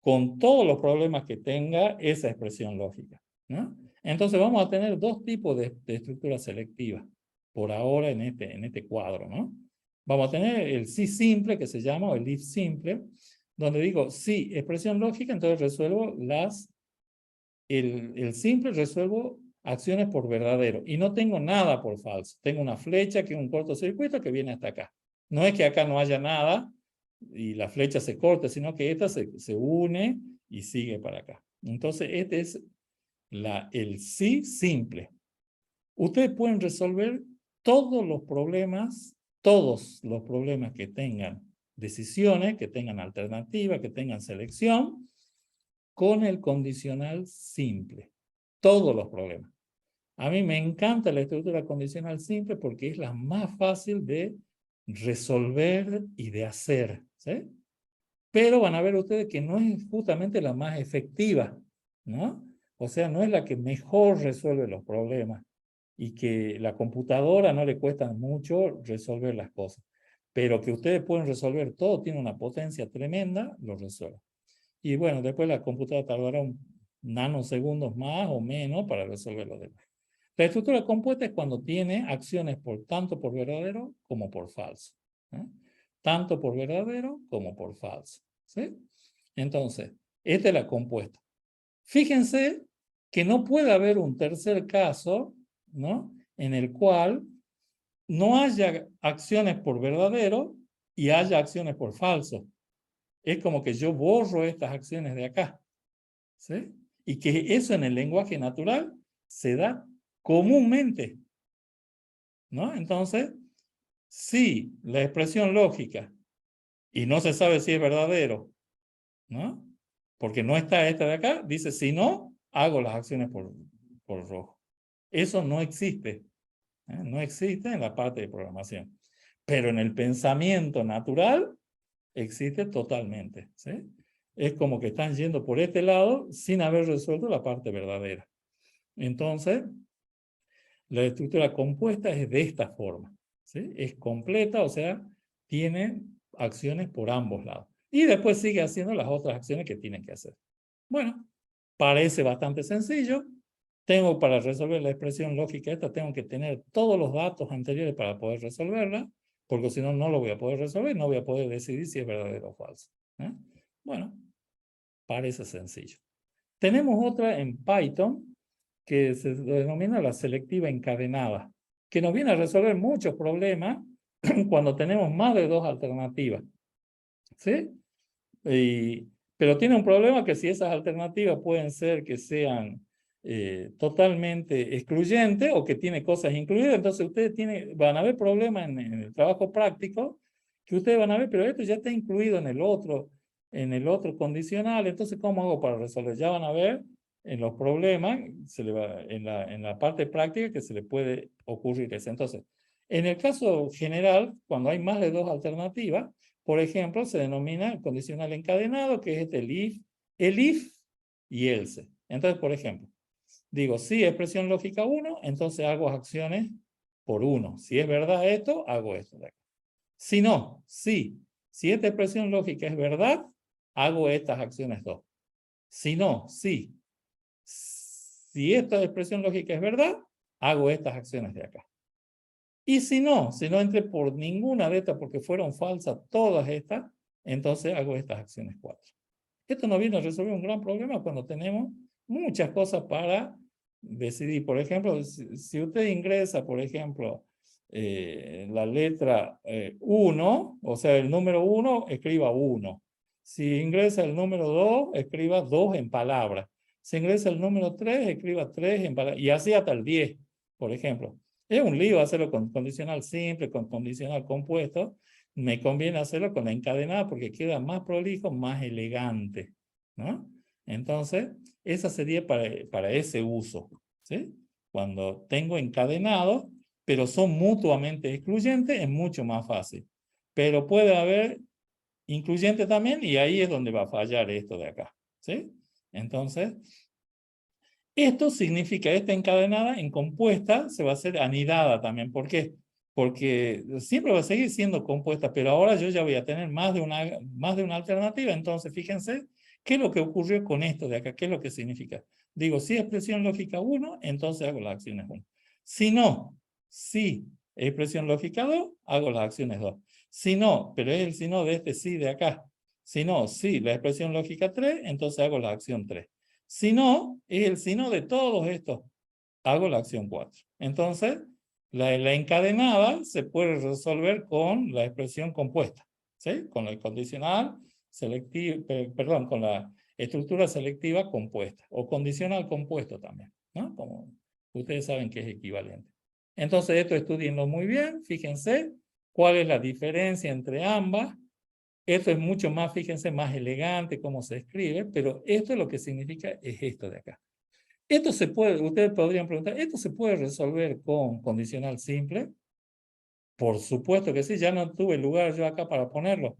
con todos los problemas que tenga esa expresión lógica, ¿no? Entonces vamos a tener dos tipos de estructura selectiva, por ahora en este cuadro, ¿no? Vamos a tener el sí simple, que se llama, o el if simple, donde digo sí, expresión lógica, entonces resuelvo el simple resuelvo acciones por verdadero, y no tengo nada por falso. Tengo una flecha que es un cortocircuito que viene hasta acá. No es que acá no haya nada, y la flecha se corta, sino que esta se une y sigue para acá. Entonces, este es el sí simple. Ustedes pueden resolver todos los problemas que tengan decisiones, que tengan alternativas, que tengan selección, con el condicional simple. Todos los problemas. A mí me encanta la estructura condicional simple porque es la más fácil de resolver y de hacer, ¿sí? Pero van a ver ustedes que no es justamente la más efectiva, ¿no? O sea, no es la que mejor resuelve los problemas y que la computadora no le cuesta mucho resolver las cosas. Pero que ustedes pueden resolver todo, tiene una potencia tremenda, lo resuelven. Y bueno, después la computadora tardará un nanosegundos más o menos para resolver lo demás. La estructura compuesta es cuando tiene acciones tanto por verdadero como por falso. ¿Eh? Tanto por verdadero como por falso. ¿Sí? Entonces, esta es la compuesta. Fíjense que no puede haber un tercer caso, ¿no? En el cual no haya acciones por verdadero y haya acciones por falso. Es como que yo borro estas acciones de acá. ¿Sí? Y que eso en el lenguaje natural se da comúnmente, ¿no? Entonces, si la expresión lógica, y no se sabe si es verdadero, ¿no? Porque no está esta de acá, dice si no, hago las acciones por rojo. Eso no existe. No existe en la parte de programación. Pero en el pensamiento natural existe totalmente. ¿Sí? Es como que están yendo por este lado sin haber resuelto la parte verdadera. Entonces, la estructura compuesta es de esta forma. ¿Sí? Es completa, o sea, tiene acciones por ambos lados. Y después sigue haciendo las otras acciones que tienen que hacer. Bueno, parece bastante sencillo. Tengo para resolver la expresión lógica esta, tengo que tener todos los datos anteriores para poder resolverla, porque si no, no lo voy a poder resolver, no voy a poder decidir si es verdadero o falso. Bueno, parece sencillo. Tenemos otra en Python que se denomina la selectiva encadenada, que nos viene a resolver muchos problemas cuando tenemos más de dos alternativas. ¿Sí? Pero tiene un problema que si esas alternativas pueden ser que sean totalmente excluyentes o que tiene cosas incluidas, entonces ustedes van a ver problemas en el trabajo práctico que ustedes van a ver, pero esto ya está incluido en el otro condicional, entonces ¿cómo hago para resolver? Ya van a ver en los problemas, en la parte práctica que se le puede ocurrir eso. Entonces, en el caso general, cuando hay más de dos alternativas, por ejemplo, se denomina el condicional encadenado, que es el if y else. Entonces, por ejemplo, digo, si expresión lógica 1, entonces hago acciones por 1. Si es verdad esto, hago esto de acá. Si no, si esta expresión lógica es verdad, hago estas acciones 2. Si no, si esta expresión lógica es verdad, hago estas acciones de acá. Y si no entré por ninguna de estas porque fueron falsas todas estas, entonces hago estas acciones 4. Esto nos viene a resolver un gran problema cuando tenemos muchas cosas para decidir. Por ejemplo, si usted ingresa, por ejemplo, la letra 1, o sea, el número 1, escriba 1. Si ingresa el número 2, escriba 2 en palabras. Si ingresa el número 3, escriba 3 en palabras. Y así hasta el 10, por ejemplo. Es un lío hacerlo con condicional simple, con condicional compuesto. Me conviene hacerlo con la encadenada porque queda más prolijo, más elegante, ¿no? Entonces, esa sería para ese uso, ¿sí? Cuando tengo encadenado, pero son mutuamente excluyentes, es mucho más fácil. Pero puede haber incluyente también y ahí es donde va a fallar esto de acá, ¿sí? Entonces, esto significa, esta encadenada en compuesta se va a hacer anidada también. ¿Por qué? Porque siempre va a seguir siendo compuesta, pero ahora yo ya voy a tener más de una alternativa. Entonces, fíjense, ¿qué es lo que ocurrió con esto de acá? ¿Qué es lo que significa? Digo, si expresión lógica 1, entonces hago las acciones 1. Si no, si expresión lógica 2, hago las acciones 2. Si no, pero es el si no de este sí de acá. Si no, si la expresión lógica 3, entonces hago la acción 3. Si no, es el si no de todos estos. Hago la acción 4. Entonces, la encadenada se puede resolver con la expresión compuesta, ¿sí? Con el condicional selectivo, perdón, con la estructura selectiva compuesta, o condicional compuesto también, ¿no? Como ustedes saben que es equivalente. Entonces, esto estudienlo muy bien, fíjense cuál es la diferencia entre ambas. Esto es mucho más, fíjense, más elegante cómo se escribe, pero esto lo que significa es esto de acá. Esto se puede, ustedes podrían preguntar, ¿esto se puede resolver con condicional simple? Por supuesto que sí, ya no tuve lugar yo acá para ponerlo,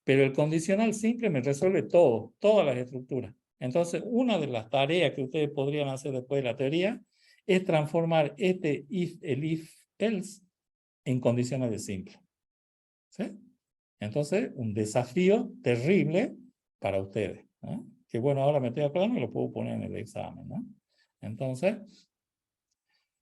pero el condicional simple me resuelve todo, todas las estructuras. Entonces, una de las tareas que ustedes podrían hacer después de la teoría es transformar el if, else en condicionales simples. ¿Sí? Entonces, un desafío terrible para ustedes, ¿no? Que bueno, ahora me estoy acordando y lo puedo poner en el examen, ¿no? Entonces,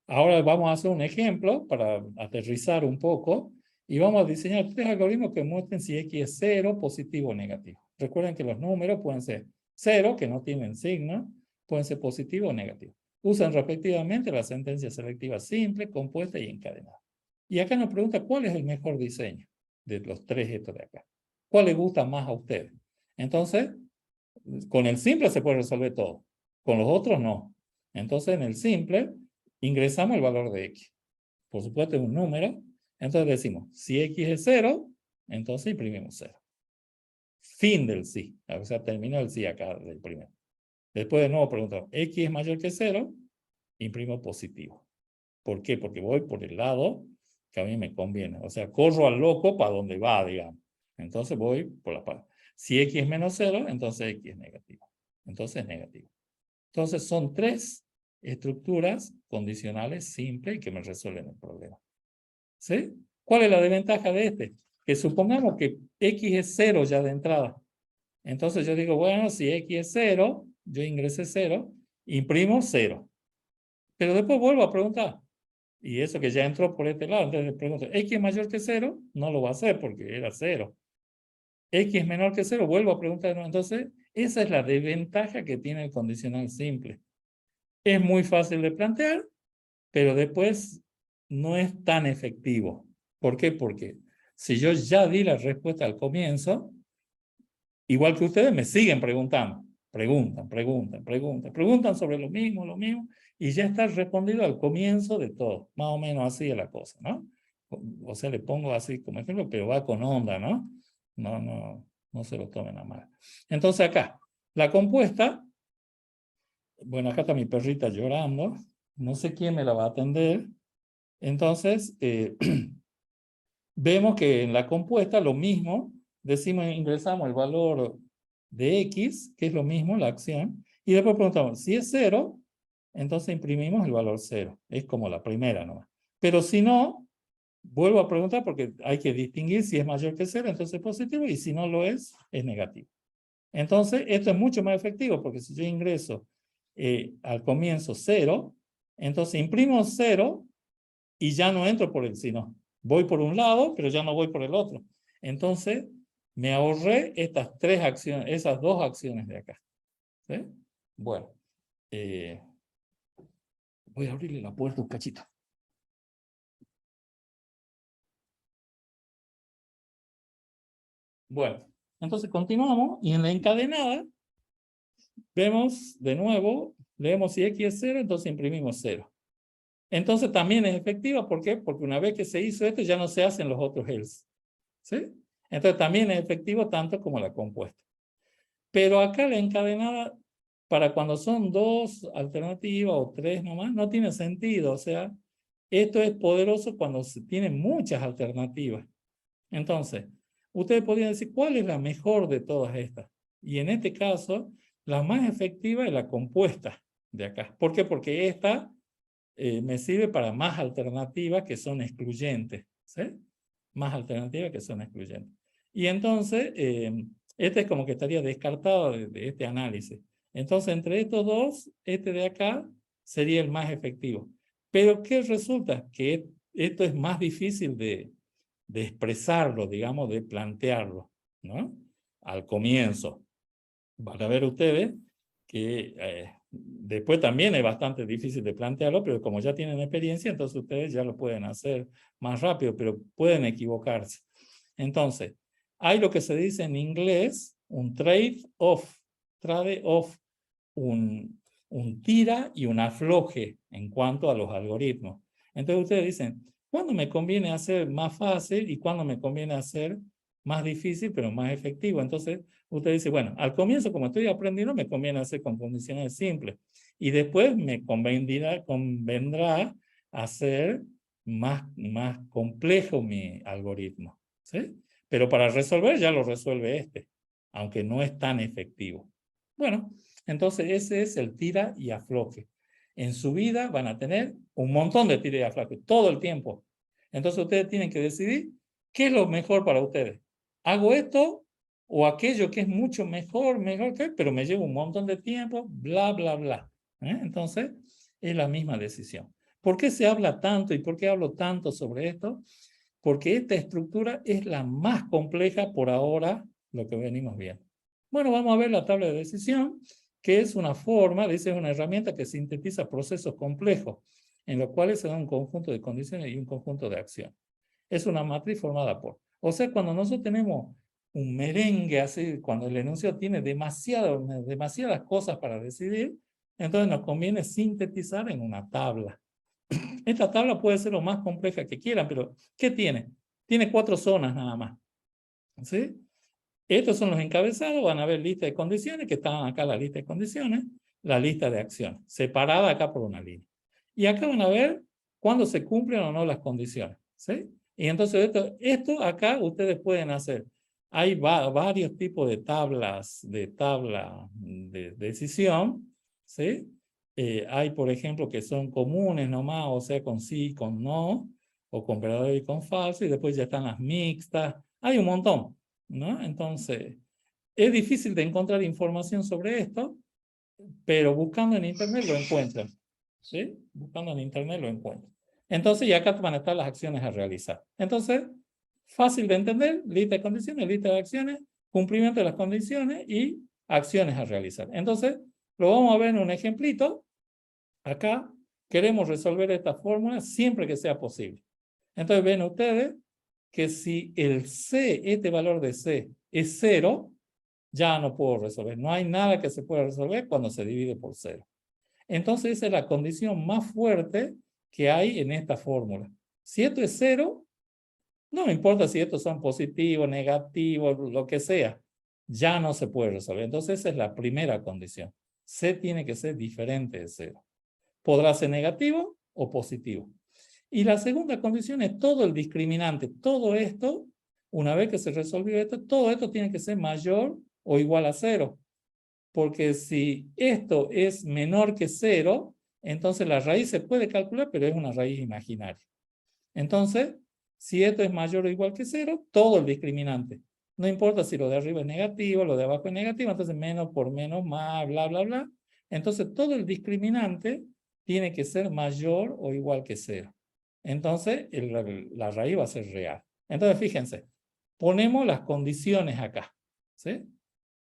ahora vamos a hacer un ejemplo para aterrizar un poco y vamos a diseñar 3 algoritmos que muestren si X es 0, positivo o negativo. Recuerden que los números pueden ser 0, que no tienen signo, pueden ser positivo o negativo. Usan respectivamente la sentencia selectiva simple, compuesta y encadenada. Y acá nos pregunta cuál es el mejor diseño de los 3 estos de acá. ¿Cuál les gusta más a ustedes? Entonces, con el simple se puede resolver todo. Con los otros no. Entonces, en el simple, ingresamos el valor de X. Por supuesto, es un número. Entonces decimos, si X es 0, entonces imprimimos 0. Fin del sí. O sea, terminó el sí acá del primero. Después de nuevo pregunto, X es mayor que 0, imprimo positivo. ¿Por qué? Porque voy por el lado que a mí me conviene. O sea, corro al loco para donde va, digamos. Entonces voy por la parte. Si X es menos 0, entonces X es negativo. Entonces es negativo. Entonces son 3 estructuras condicionales simples que me resuelven el problema. ¿Sí? ¿Cuál es la desventaja de este? Que supongamos que X es 0 ya de entrada. Entonces yo digo, bueno, si X es 0, yo ingresé 0, imprimo 0. Pero después vuelvo a preguntar. Y eso que ya entró por este lado, entonces le pregunto, ¿X es mayor que 0? No lo va a hacer porque era 0. X es menor que 0, vuelvo a preguntar. Entonces, esa es la desventaja que tiene el condicional simple. Es muy fácil de plantear, pero después no es tan efectivo. ¿Por qué? Porque si yo ya di la respuesta al comienzo, igual que ustedes me siguen preguntando. Preguntan sobre lo mismo, y ya está respondido al comienzo de todo. Más o menos así es la cosa, ¿no? O sea, le pongo así como ejemplo, pero va con onda, ¿no? No se lo tomen a mal. Entonces acá, la compuesta, bueno, acá está mi perrita llorando, no sé quién me la va a atender. Entonces, vemos que en la compuesta lo mismo, decimos, ingresamos el valor de X, que es lo mismo, la acción, y después preguntamos, si es 0, entonces imprimimos el valor 0. Es como la primera nomás. Pero si no, vuelvo a preguntar porque hay que distinguir si es mayor que 0, entonces es positivo, y si no lo es negativo. Entonces, esto es mucho más efectivo, porque si yo ingreso al comienzo 0, entonces imprimo 0 y ya no entro por el sino. Voy por un lado, pero ya no voy por el otro. Entonces, me ahorré estas 3 acciones, esas 2 acciones de acá. ¿Sí? Bueno, voy a abrirle la puerta un cachito. Bueno, entonces continuamos y en la encadenada vemos de nuevo, leemos si X es 0, entonces imprimimos 0. Entonces también es efectiva, ¿por qué? Porque una vez que se hizo esto ya no se hacen los otros else. ¿Sí? Entonces también es efectivo tanto como la compuesta. Pero acá la encadenada, para cuando son 2 alternativas o 3 nomás, no tiene sentido. O sea, esto es poderoso cuando se tienen muchas alternativas. Entonces, ustedes podrían decir, ¿cuál es la mejor de todas estas? Y en este caso, la más efectiva es la compuesta de acá. ¿Por qué? Porque esta me sirve para más alternativas que son excluyentes. ¿Sí? Más alternativas que son excluyentes. Y entonces, este es como que estaría descartado de este análisis. Entonces, entre estos dos, este de acá sería el más efectivo. Pero, ¿qué resulta? Que esto es más difícil de expresarlo, digamos, de plantearlo, ¿no? Al comienzo. Van a ver ustedes que después también es bastante difícil de plantearlo, pero como ya tienen experiencia, entonces ustedes ya lo pueden hacer más rápido, pero pueden equivocarse. Entonces, hay lo que se dice en inglés un trade-off, un tira y un afloje en cuanto a los algoritmos. Entonces ustedes dicen, ¿cuándo me conviene hacer más fácil y cuándo me conviene hacer más difícil, pero más efectivo? Entonces usted dice, bueno, al comienzo, como estoy aprendiendo, me conviene hacer con condiciones simples. Y después me convendrá hacer más complejo mi algoritmo. ¿Sí? Pero para resolver ya lo resuelve este, aunque no es tan efectivo. Bueno, entonces ese es el tira y afloje. En su vida van a tener un montón de tira y afloje, todo el tiempo. Entonces ustedes tienen que decidir qué es lo mejor para ustedes. ¿Hago esto o aquello que es mucho mejor que, pero me lleva un montón de tiempo, bla, bla, bla? Entonces, es la misma decisión. ¿Por qué se habla tanto y por qué hablo tanto sobre esto? Porque esta estructura es la más compleja por ahora, lo que venimos viendo. Bueno, vamos a ver la tabla de decisión, que es una forma, dice, es una herramienta que sintetiza procesos complejos, en los cuales se da un conjunto de condiciones y un conjunto de acciones. Es una matriz formada por. O sea, cuando nosotros tenemos un merengue así, cuando el enunciado tiene demasiadas cosas para decidir, entonces nos conviene sintetizar en una tabla. Esta tabla puede ser lo más compleja que quieran, pero ¿qué tiene? Tiene 4 zonas nada más. ¿Sí? Estos son los encabezados, van a ver lista de condiciones, que están acá la lista de condiciones, la lista de acciones, separada acá por una línea. Y acá van a ver cuándo se cumplen o no las condiciones, ¿sí? Y entonces esto acá ustedes pueden hacer. Hay varios tipos de tablas, de decisión, ¿sí? Hay, por ejemplo, que son comunes nomás, o sea, con sí y con no, o con verdadero y con falso, y después ya están las mixtas. Hay un montón, ¿no? Entonces, es difícil de encontrar información sobre esto, pero buscando en internet lo encuentran, ¿sí? Buscando en internet lo encuentran. Entonces, ya acá van a estar las acciones a realizar. Entonces, fácil de entender, lista de condiciones, lista de acciones, cumplimiento de las condiciones y acciones a realizar. Entonces, lo vamos a ver en un ejemplito. Acá queremos resolver esta fórmula siempre que sea posible. Entonces, ven ustedes que si el C, este valor de C, es 0, ya no puedo resolver. No hay nada que se pueda resolver cuando se divide por 0. Entonces, esa es la condición más fuerte que hay en esta fórmula. Si esto es 0, no me importa si estos son positivos, negativos, lo que sea, ya no se puede resolver. Entonces, esa es la primera condición. C tiene que ser diferente de 0. Podrá ser negativo o positivo. Y la segunda condición es todo el discriminante. Todo esto, una vez que se resolvió esto, todo esto tiene que ser mayor o igual a 0. Porque si esto es menor que 0, entonces la raíz se puede calcular, pero es una raíz imaginaria. Entonces, si esto es mayor o igual que 0, todo el discriminante. No importa si lo de arriba es negativo, lo de abajo es negativo, entonces menos por menos, más, bla, bla, bla. Entonces, todo el discriminante tiene que ser mayor o igual que 0. Entonces, la raíz va a ser real. Entonces, fíjense, ponemos las condiciones acá, ¿sí?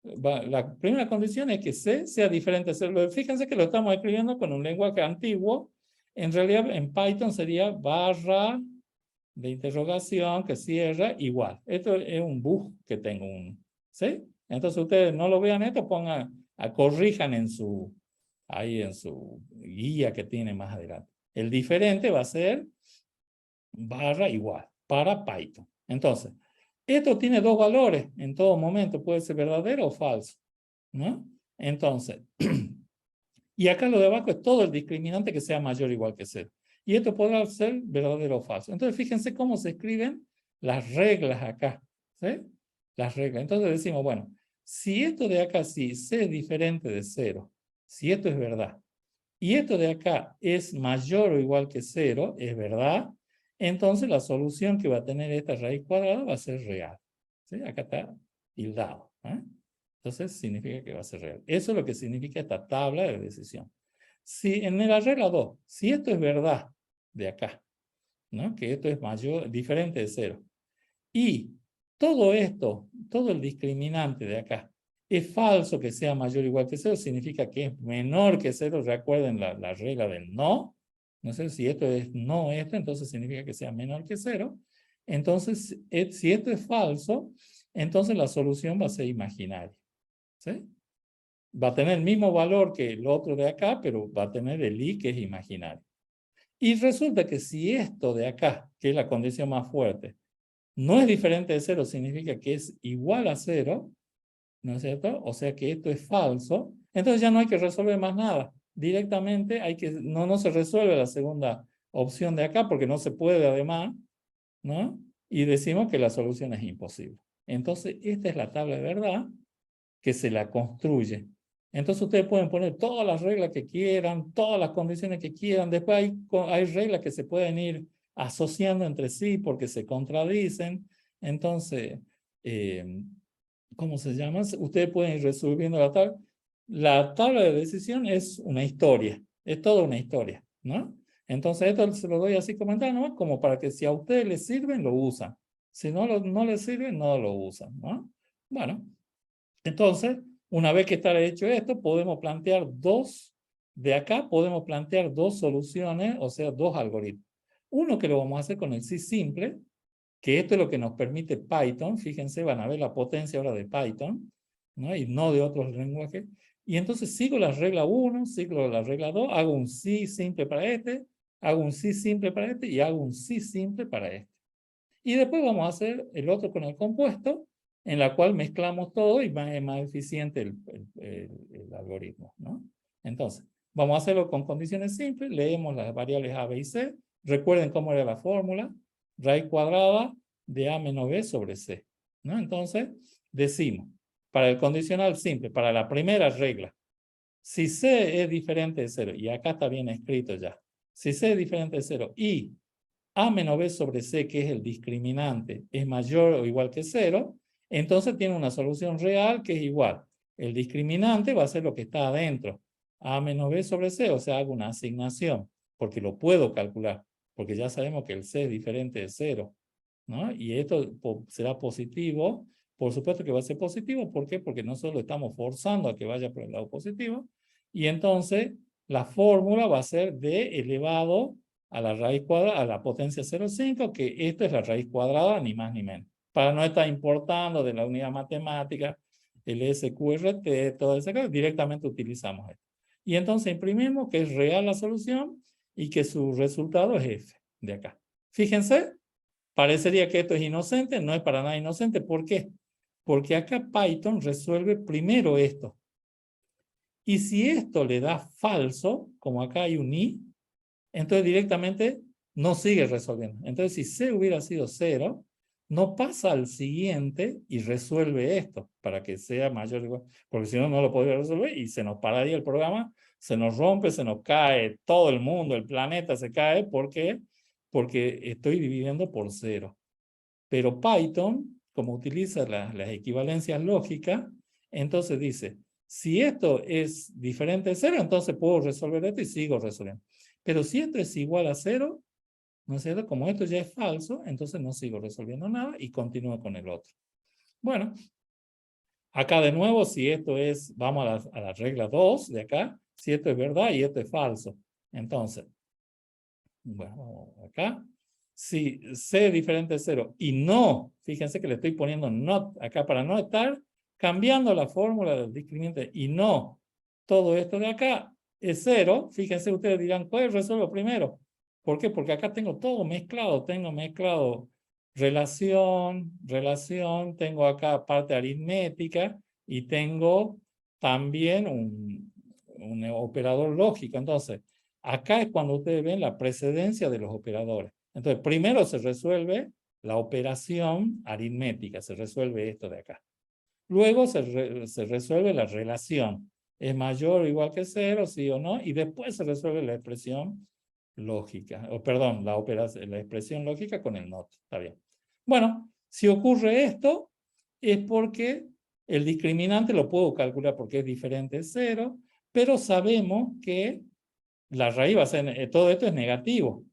La primera condición es que C sea diferente a 0. Fíjense que lo estamos escribiendo con un lenguaje antiguo. En realidad, en Python sería barra de interrogación que cierra igual. Esto es un bug que tengo. ¿Sí? Entonces, ustedes no lo vean esto, corrijan ahí en su guía que tiene más adelante. El diferente va a ser barra igual para Python. Entonces, esto tiene dos valores en todo momento, puede ser verdadero o falso, ¿no? Entonces, y acá lo de abajo es todo el discriminante que sea mayor o igual que 0. Y esto podrá ser verdadero o falso. Entonces, fíjense cómo se escriben las reglas acá, ¿sí? Las reglas. Entonces decimos, bueno, si esto de acá sí, C es diferente de 0, si esto es verdad, y esto de acá es mayor o igual que 0, es verdad, entonces la solución que va a tener esta raíz cuadrada va a ser real. ¿Sí? Acá está tildado. Entonces significa que va a ser real. Eso es lo que significa esta tabla de decisión. Si en la regla 2, si esto es verdad de acá, ¿no? Que esto es mayor, diferente de 0, y todo esto, todo el discriminante de acá, es falso que sea mayor o igual que 0, significa que es menor que 0. Recuerden la regla del no. No sé si esto es no esto, entonces significa que sea menor que 0. Entonces, si esto es falso, entonces la solución va a ser imaginaria. ¿Sí? Va a tener el mismo valor que el otro de acá, pero va a tener el i que es imaginario. Y resulta que si esto de acá, que es la condición más fuerte, no es diferente de 0, significa que es igual a 0, ¿no es cierto? O sea que esto es falso, entonces ya no hay que resolver más nada. Directamente no se resuelve la segunda opción de acá porque no se puede además, ¿no? Y decimos que la solución es imposible. Entonces, esta es la tabla de verdad que se la construye. Entonces ustedes pueden poner todas las reglas que quieran, todas las condiciones que quieran. Después hay reglas que se pueden ir asociando entre sí porque se contradicen. Entonces, ¿cómo se llama? Ustedes pueden ir resolviendo la tabla. La tabla de decisión es una historia, es toda una historia, ¿no? Entonces esto se lo doy así comentando, ¿no? Como para que si a ustedes les sirven, lo usan. Si no les sirve, no lo usan, ¿no? Bueno, entonces, una vez que está hecho esto, podemos plantear de acá podemos plantear dos soluciones, o sea, dos algoritmos. Uno que lo vamos a hacer con el sí simple, que esto es lo que nos permite Python. Fíjense, van a ver la potencia ahora de Python, ¿no? Y no de otros lenguajes. Y entonces sigo la regla 1, sigo la regla 2, hago un sí simple para este, hago un sí simple para este y hago un sí simple para este. Y después vamos a hacer el otro con el compuesto, en la cual mezclamos todo y es más eficiente el algoritmo, ¿no? Entonces, vamos a hacerlo con condiciones simples. Leemos las variables a, b y c. Recuerden cómo era la fórmula. Raíz cuadrada de a menos b sobre c, ¿no? Entonces, decimos, para el condicional simple, para la primera regla, si c es diferente de 0, y acá está bien escrito ya, si c es diferente de 0 y a menos b sobre c, que es el discriminante, es mayor o igual que 0, entonces tiene una solución real que es igual. El discriminante va a ser lo que está adentro, a menos b sobre c, o sea, hago una asignación, porque lo puedo calcular, porque ya sabemos que el c es diferente de 0, ¿no? Y esto será positivo. Por supuesto que va a ser positivo. ¿Por qué? Porque nosotros lo estamos forzando a que vaya por el lado positivo. Y entonces la fórmula va a ser d elevado a la raíz cuadrada, a la potencia 0,5, que esto es la raíz cuadrada, ni más ni menos. Para no estar importando de la unidad matemática, el SQRT, todo eso, directamente utilizamos esto. Y entonces imprimimos que es real la solución y que su resultado es f de acá. Fíjense, parecería que esto es inocente, no es para nada inocente. ¿Por qué? Porque acá Python resuelve primero esto. Y si esto le da falso, como acá hay un i, entonces directamente no sigue resolviendo. Entonces si c hubiera sido 0, no pasa al siguiente y resuelve esto para que sea mayor o igual. Porque si no, no lo podría resolver y se nos pararía el programa, se nos rompe, se nos cae todo el mundo, el planeta se cae. ¿Por qué? Porque estoy dividiendo por 0. Pero Python, como utiliza las equivalencias lógicas, entonces dice, si esto es diferente de 0, entonces puedo resolver esto y sigo resolviendo. Pero si esto es igual a 0, ¿no es cierto? Como esto ya es falso, entonces no sigo resolviendo nada y continúo con el otro. Bueno, acá de nuevo, si esto es, vamos a la regla 2 de acá, si esto es verdad y esto es falso. Entonces, bueno, acá, si c es diferente de 0 y no, fíjense que le estoy poniendo not acá para no estar cambiando la fórmula del discriminante y no, todo esto de acá es 0, fíjense, ustedes dirán, ¿cuál resuelvo primero? ¿Por qué? Porque acá tengo todo mezclado, tengo mezclado relación, tengo acá parte aritmética y tengo también un operador lógico. Entonces, acá es cuando ustedes ven la precedencia de los operadores. Entonces, primero se resuelve la operación aritmética, se resuelve esto de acá. Luego se resuelve la relación. ¿Es mayor o igual que 0, sí o no? Y después se resuelve la expresión lógica, o perdón, la expresión lógica con el not. Está bien. Bueno, si ocurre esto, es porque el discriminante lo puedo calcular porque es diferente de 0, pero sabemos que la raíz va a ser, todo esto es negativo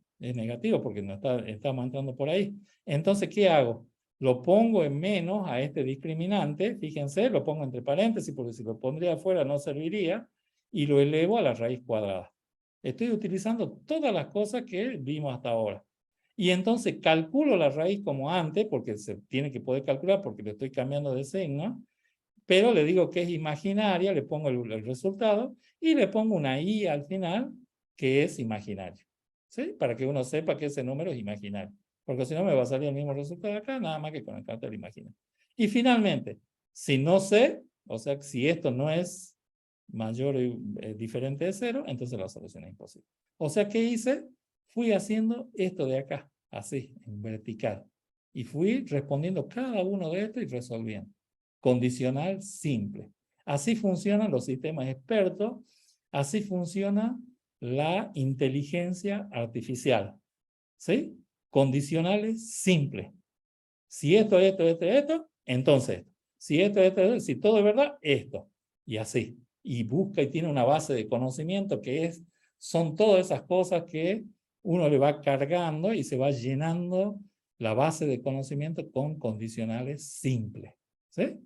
porque no estamos entrando por ahí. Entonces, ¿qué hago? Lo pongo en menos a este discriminante, fíjense, lo pongo entre paréntesis porque si lo pondría afuera no serviría, y lo elevo a la raíz cuadrada. Estoy utilizando todas las cosas que vimos hasta ahora. Y entonces calculo la raíz como antes, porque se tiene que poder calcular porque le estoy cambiando de signo, pero le digo que es imaginaria, le pongo el resultado y le pongo una i al final que es imaginario, ¿sí? Para que uno sepa que ese número es imaginario, porque si no me va a salir el mismo resultado acá, nada más que con el cálculo imaginario. Y finalmente, si no sé, o sea, si esto no es mayor o diferente de 0, entonces la solución es imposible. O sea, ¿qué hice? Fui haciendo esto de acá, así, en vertical, y fui respondiendo cada uno de estos y resolviendo. Condicional simple. Así funcionan los sistemas expertos, así funciona la inteligencia artificial. ¿Sí? Condicionales simples. Si esto, entonces esto. Si esto, si todo es verdad, esto. Y así. Y busca y tiene una base de conocimiento que son todas esas cosas que uno le va cargando y se va llenando la base de conocimiento con condicionales simples. ¿Sí?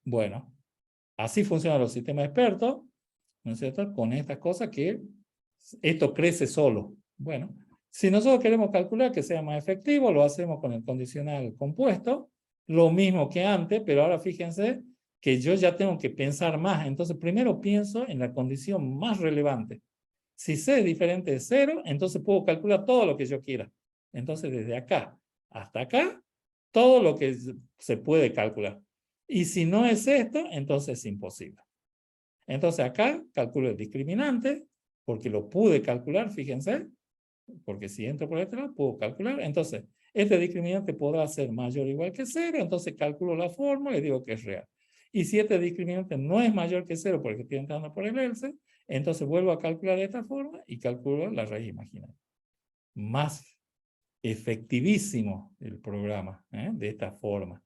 Bueno, así funcionan los sistemas expertos, ¿no es cierto? Con estas cosas que esto crece solo. Bueno, si nosotros queremos calcular que sea más efectivo, lo hacemos con el condicional compuesto, lo mismo que antes, pero ahora fíjense que yo ya tengo que pensar más. Entonces, primero pienso en la condición más relevante. Si c es diferente de 0, entonces puedo calcular todo lo que yo quiera. Entonces, desde acá hasta acá, todo lo que se puede calcular. Y si no es esto, entonces es imposible. Entonces acá calculo el discriminante, porque lo pude calcular, fíjense, porque si entro por este lado, puedo calcular. Entonces, este discriminante podrá ser mayor o igual que 0, entonces calculo la fórmula y digo que es real. Y si este discriminante no es mayor que 0 porque estoy entrando por el else, entonces vuelvo a calcular de esta forma y calculo la raíz imaginaria. Más efectivísimo el programa, de esta forma.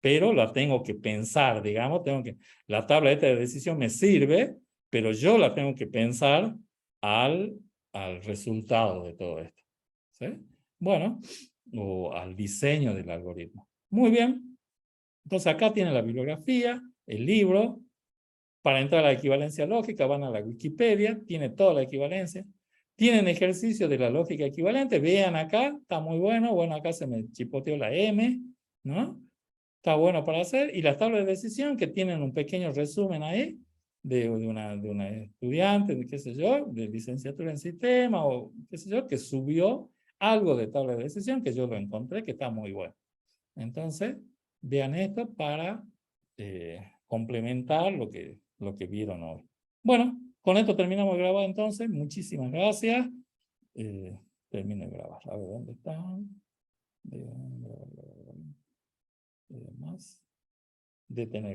Pero la tengo que pensar, digamos, la tabla esta de decisión me sirve, pero yo la tengo que pensar al resultado de todo esto. ¿Sí? Bueno, o al diseño del algoritmo. Muy bien. Entonces acá tienen la bibliografía, el libro. Para entrar a la equivalencia lógica van a la Wikipedia, tiene toda la equivalencia. Tienen ejercicio de la lógica equivalente. Vean acá, está muy bueno. Bueno, acá se me chipoteó la M, ¿no? Está bueno para hacer. Y las tablas de decisión que tienen un pequeño resumen ahí de una estudiante, de qué sé yo, de licenciatura en sistema o qué sé yo, que subió algo de tabla de decisión que yo lo encontré que está muy bueno. Entonces, vean esto para complementar lo que vieron hoy. Bueno, con esto terminamos de grabar entonces. Muchísimas gracias. Termino de grabar. A ver, ¿dónde están? Más. Detener.